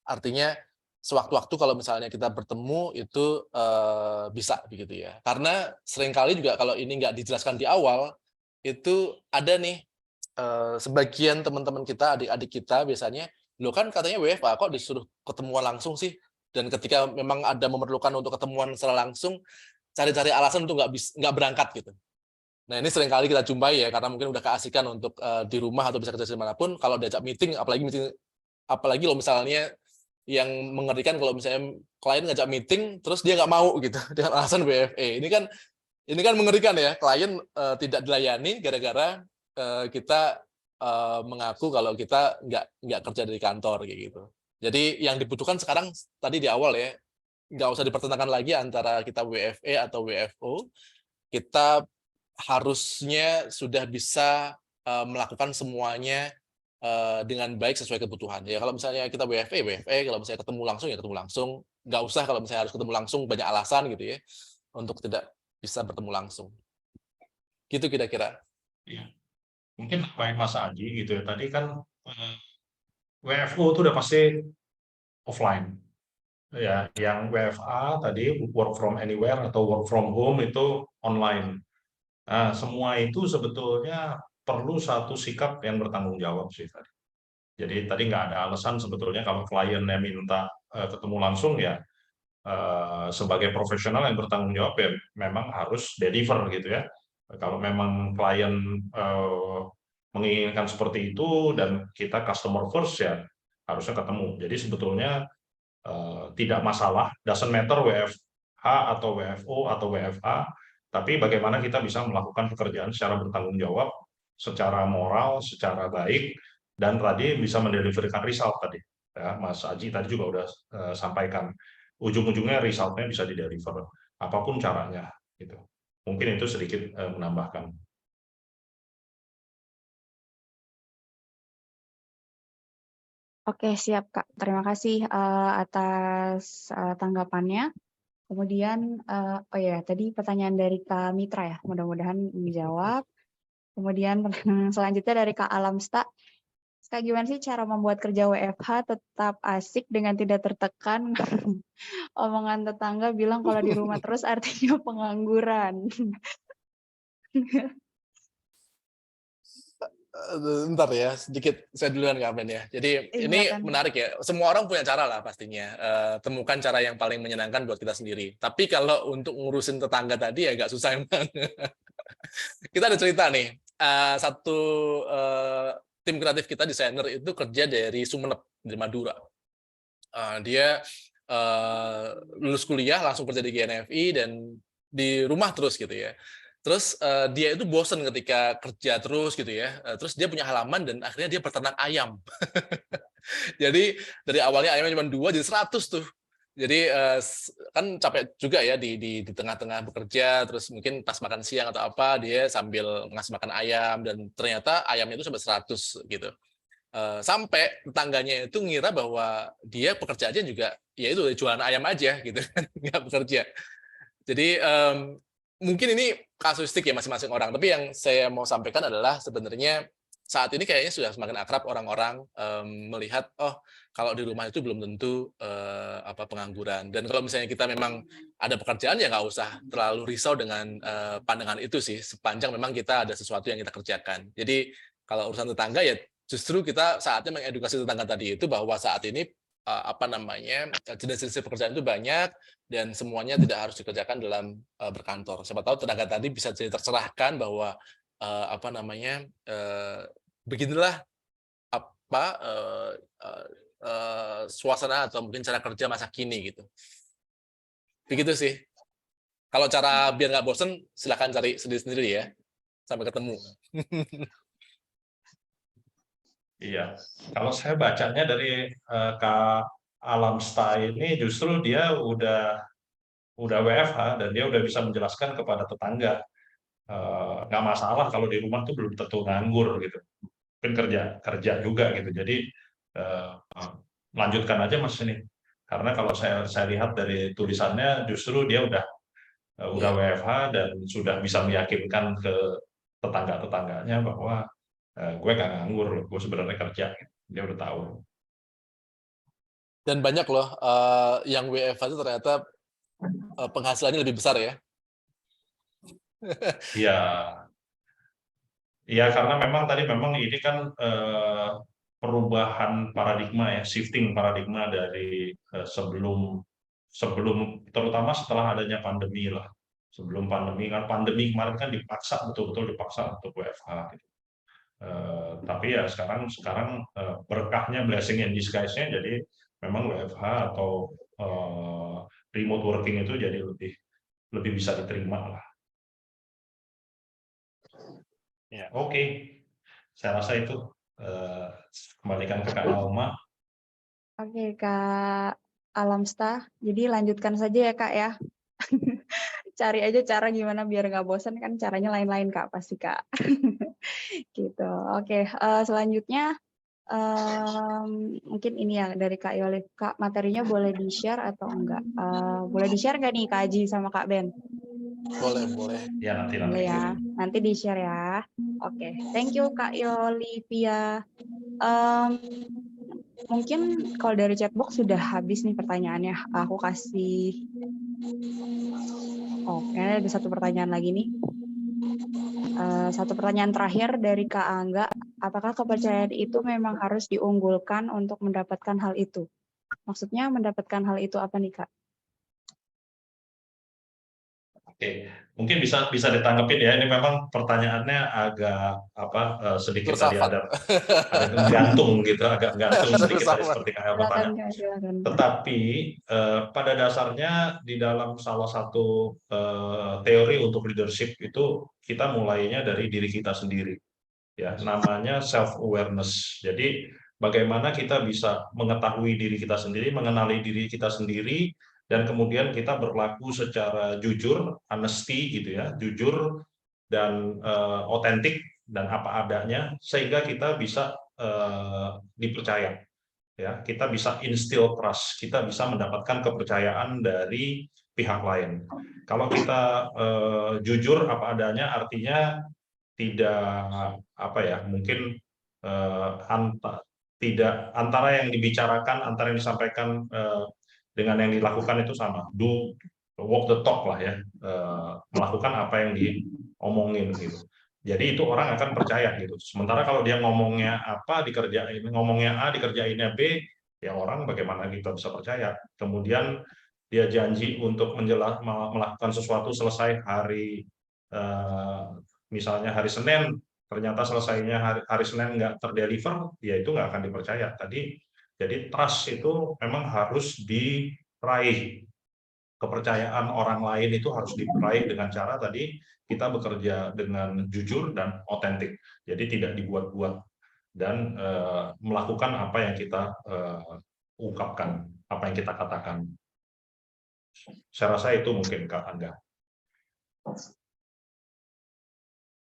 C: artinya sewaktu-waktu kalau misalnya kita bertemu itu bisa begitu ya, karena seringkali juga kalau ini nggak dijelaskan di awal itu ada nih sebagian teman-teman kita, adik-adik kita biasanya, lo kan katanya WFA kok disuruh ketemuan langsung sih, dan ketika memang ada memerlukan untuk ketemuan secara langsung cari-cari alasan untuk nggak berangkat gitu. Nah ini seringkali kita jumpai ya, karena mungkin udah keasikan untuk di rumah atau bisa kerja dimanapun, kalau diajak meeting, apalagi lo misalnya yang mengerikan kalau misalnya klien ngajak meeting, terus dia nggak mau gitu dengan alasan WFA. Ini kan mengerikan ya, klien tidak dilayani gara-gara kita mengaku kalau kita nggak kerja dari kantor kayak gitu. Jadi yang dibutuhkan sekarang tadi di awal ya, nggak usah dipertentangkan lagi antara kita WFA atau WFO. Kita harusnya sudah bisa melakukan semuanya dengan baik sesuai kebutuhan. Ya kalau misalnya kita WFA, kalau misalnya ketemu langsung ya ketemu langsung. Nggak usah kalau misalnya harus ketemu langsung banyak alasan gitu ya untuk tidak bisa bertemu langsung. Gitu kira-kira.
D: Iya. Mungkin baik Mas Aji gitu ya. Tadi kan WFO itu udah pasti offline. Ya, yang WFA tadi work from anywhere atau work from home itu online. Nah, semua itu sebetulnya perlu satu sikap yang bertanggung jawab sih tadi. Jadi tadi nggak ada alasan sebetulnya kalau kliennya minta ketemu langsung ya, sebagai profesional yang bertanggung jawab ya memang harus deliver gitu ya. Kalau memang klien menginginkan seperti itu dan kita customer first ya harusnya ketemu. Jadi sebetulnya tidak masalah, doesn't matter WFH atau WFO atau WFA, tapi bagaimana kita bisa melakukan pekerjaan secara bertanggung jawab, secara moral, secara baik, dan tadi bisa mendeliverkan result tadi. ya Mas Aji tadi juga udah sampaikan, ujung-ujungnya resultnya bisa di-deliver apapun caranya gitu. Mungkin itu sedikit menambahkan.
B: Oke, siap Kak. Terima kasih atas tanggapannya. Kemudian, oh ya, tadi pertanyaan dari Kak Mitra ya, mudah-mudahan menjawab. Kemudian pertanyaan selanjutnya dari Kak Alamsta. Kak, gimana sih cara membuat kerja WFH tetap asik dengan tidak tertekan? Omongan tetangga bilang kalau di rumah terus artinya pengangguran.
C: Bentar ya, sedikit saya duluan Kak Ben ya. Jadi ini
B: Silakan.
C: menarik ya. Semua orang punya cara lah pastinya. Temukan cara yang paling menyenangkan buat kita sendiri. Tapi kalau untuk ngurusin tetangga tadi agak susah emang. Kita ada cerita nih. Satu tim kreatif kita, desainer itu kerja dari Sumeneb, dari Madura. Dia lulus kuliah langsung kerja di GNFI dan di rumah terus gitu ya. Terus dia itu bosen ketika kerja terus gitu ya. Terus dia punya halaman dan akhirnya dia peternak ayam. Jadi dari awalnya ayamnya cuma 2 jadi 100 tuh. Jadi kan capek juga ya di tengah-tengah bekerja, terus mungkin pas makan siang atau apa dia sambil ngasih makan ayam dan ternyata ayamnya itu sampai 100 gitu. Sampai tetangganya itu ngira bahwa dia pekerjaannya juga ya itu jualan ayam aja gitu kan, nggak bekerja. Jadi mungkin ini kasuistik ya masing-masing orang, tapi yang saya mau sampaikan adalah sebenarnya saat ini kayaknya sudah semakin akrab orang-orang melihat kalau di rumah itu belum tentu pengangguran, dan kalau misalnya kita memang ada pekerjaan ya nggak usah terlalu risau dengan pandangan itu sih, sepanjang memang kita ada sesuatu yang kita kerjakan. Jadi kalau urusan tetangga ya justru kita saatnya mengedukasi tetangga tadi itu bahwa saat ini jenis-jenis pekerjaan itu banyak dan semuanya tidak harus dikerjakan dalam berkantor. Siapa tahu tenaga tadi bisa jadi tercerahkan bahwa beginilah suasana atau mungkin cara kerja masa kini gitu. Begitu sih. Kalau cara biar nggak bosen, silakan cari sendiri-sendiri ya. Sampai ketemu.
D: Iya, kalau saya bacanya dari Kak Alamsta ini justru dia udah WFH dan dia udah bisa menjelaskan kepada tetangga nggak masalah kalau di rumah tuh belum tentu nganggur gitu, mungkin kerja juga gitu. Jadi lanjutkan aja Mas ini, karena kalau saya lihat dari tulisannya justru dia udah WFH dan sudah bisa meyakinkan ke tetangga-tetangganya bahwa gue gak nganggur, gue sebenarnya kerja. Dia udah tahu.
C: Dan banyak loh yang WFH itu ternyata penghasilannya lebih besar ya.
D: Iya. Iya, karena memang tadi ini kan perubahan paradigma ya, shifting paradigma dari sebelum terutama setelah adanya pandemi lah. Sebelum pandemi kemarin kan betul-betul dipaksa untuk WFH gitu. Tapi ya sekarang berkahnya, blessing in disguise-nya, jadi memang WFH atau remote working itu jadi lebih bisa diterima lah.
C: Ya.
D: Oke, saya rasa itu kembalikan ke Kak Naoma.
B: Oke, Kak Alamsta. Jadi lanjutkan saja ya Kak ya. Cari aja cara gimana biar nggak bosan, kan caranya lain-lain Kak pasti Kak. Gitu. Oke, selanjutnya mungkin ini ya dari Kak Yolif. Kak, materinya boleh di-share atau enggak? Boleh di-share nggak nih Kak Aji sama Kak Ben?
C: Boleh.
D: Ya, nanti.
B: Boleh ya, nanti di-share ya. Oke, thank you Kak Yolivia. Mungkin kalau dari chatbox sudah habis nih pertanyaannya. Aku kasih. Oke, ada satu pertanyaan lagi nih. Satu pertanyaan terakhir dari Kak Angga. Apakah kepercayaan itu memang harus diunggulkan untuk mendapatkan hal itu? Maksudnya mendapatkan hal itu apa nih Kak?
D: Oke, mungkin bisa ditanggepin ya. Ini memang pertanyaannya agak sedikit tadi ada gantung gitu, agak gantung sedikit tadi seperti kayak pertanyaan. Tetapi pada dasarnya di dalam salah satu teori untuk leadership itu kita mulainya dari diri kita sendiri, ya, namanya self awareness. Jadi bagaimana kita bisa mengetahui diri kita sendiri, mengenali diri kita sendiri, dan kemudian kita berlaku secara jujur, honesty gitu ya, jujur dan otentik dan apa adanya, sehingga kita bisa dipercaya. Ya, kita bisa instill trust, kita bisa mendapatkan kepercayaan dari pihak lain. Kalau kita jujur apa adanya, artinya tidak apa ya, mungkin tidak antara yang dibicarakan, antara yang disampaikan dengan yang dilakukan itu sama. Do walk the talk lah ya, melakukan apa yang diomongin gitu. Jadi itu orang akan percaya gitu. Sementara kalau dia ngomongnya apa dikerjain, ngomongnya A dikerjainnya B, ya orang bagaimana kita bisa percaya. Kemudian dia janji untuk melakukan sesuatu selesai hari misalnya hari Senin, ternyata selesainya hari Senin nggak terdeliver, ya itu nggak akan dipercaya. Jadi trust itu memang harus diraih. Kepercayaan orang lain itu harus diraih dengan cara tadi kita bekerja dengan jujur dan otentik. Jadi tidak dibuat-buat dan melakukan apa yang kita ungkapkan, apa yang kita katakan. Saya rasa itu mungkin Kak Angga.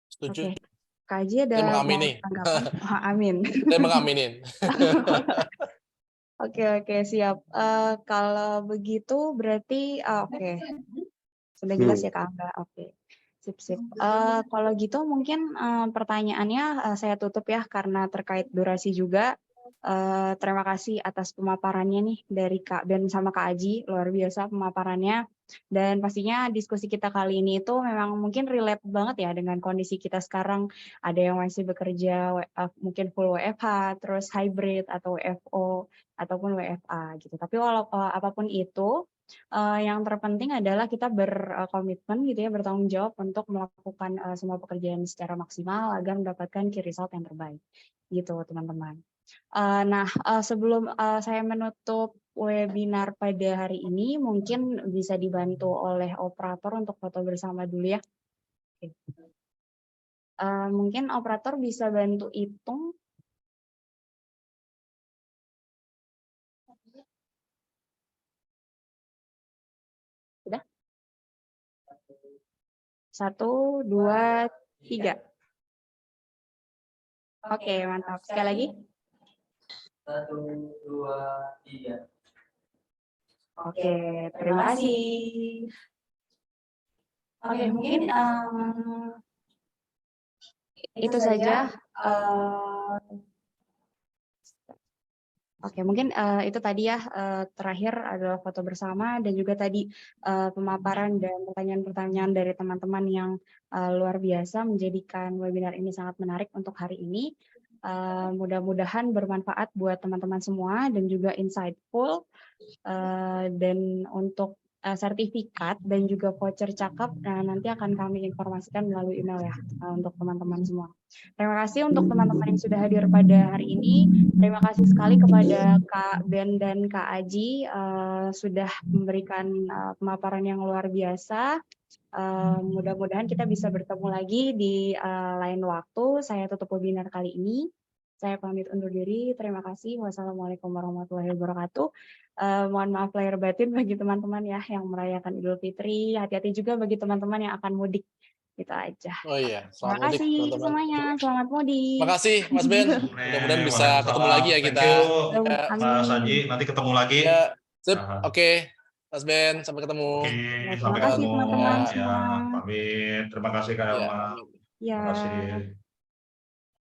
C: Setuju.
B: Oke. Kak Aji ada
C: Saya
B: mau
C: mengamini.
B: tanggapan? Amin.
C: Saya mengaminin.
B: Oke, siap. Kalau begitu berarti oke. Sudah jelas ya Kak Angga. Oke. Sip. Kalau gitu mungkin pertanyaannya saya tutup ya karena terkait durasi juga. Terima kasih atas pemaparannya nih dari Kak Ben sama Kak Aji, luar biasa pemaparannya. Dan pastinya diskusi kita kali ini itu memang mungkin relate banget ya dengan kondisi kita sekarang. Ada yang masih bekerja mungkin full WFH, terus hybrid atau WFO ataupun WFA gitu. Tapi apapun itu, yang terpenting adalah kita berkomitmen gitu ya, bertanggung jawab untuk melakukan semua pekerjaan secara maksimal agar mendapatkan key result yang terbaik gitu teman-teman. Sebelum saya menutup webinar pada hari ini, mungkin bisa dibantu oleh operator untuk foto bersama dulu ya. Oke. Mungkin operator bisa bantu hitung. Sudah? 1, 2, 3. Oke, mantap. Sekali lagi.
F: 1, 2, 3.
B: Oke, terima kasih. Oke, mungkin itu saja. Oke, mungkin itu tadi ya terakhir adalah foto bersama dan juga tadi pemaparan dan pertanyaan-pertanyaan dari teman-teman yang luar biasa menjadikan webinar ini sangat menarik untuk hari ini. Mudah-mudahan bermanfaat buat teman-teman semua dan juga insightful. Dan untuk sertifikat dan juga voucher cakep nanti akan kami informasikan melalui email ya untuk teman-teman semua. Terima kasih untuk teman-teman yang sudah hadir pada hari ini. Terima kasih sekali kepada Kak Ben dan Kak Aji sudah memberikan pemaparan yang luar biasa. Mudah-mudahan kita bisa bertemu lagi di lain waktu. Saya tutup webinar kali ini. Saya pamit undur diri. Terima kasih. Wassalamualaikum warahmatullahi wabarakatuh. Mohon maaf lahir batin bagi teman-teman ya yang merayakan Idul Fitri. Hati-hati juga bagi teman-teman yang akan mudik. Gitu aja.
C: Oh iya,
B: Terima
C: selamat mudik
B: kasih
C: teman-teman.
B: semuanya. Selamat mudik.
C: Terima kasih Mas Ben. Mudah-mudahan bisa ketemu lagi ya kita.
D: Thank you, Mas Aji. Nanti ketemu lagi.
C: Ya, sip. Oke. Mas Ben, sampai ketemu.
D: Oke,
B: Ya,
D: sampai
B: terima kasih
D: ketemu.
B: teman-teman
D: Ya,
B: semua.
D: pamit. Terima kasih Kak Elma.
B: Ya.
D: Terima kasih.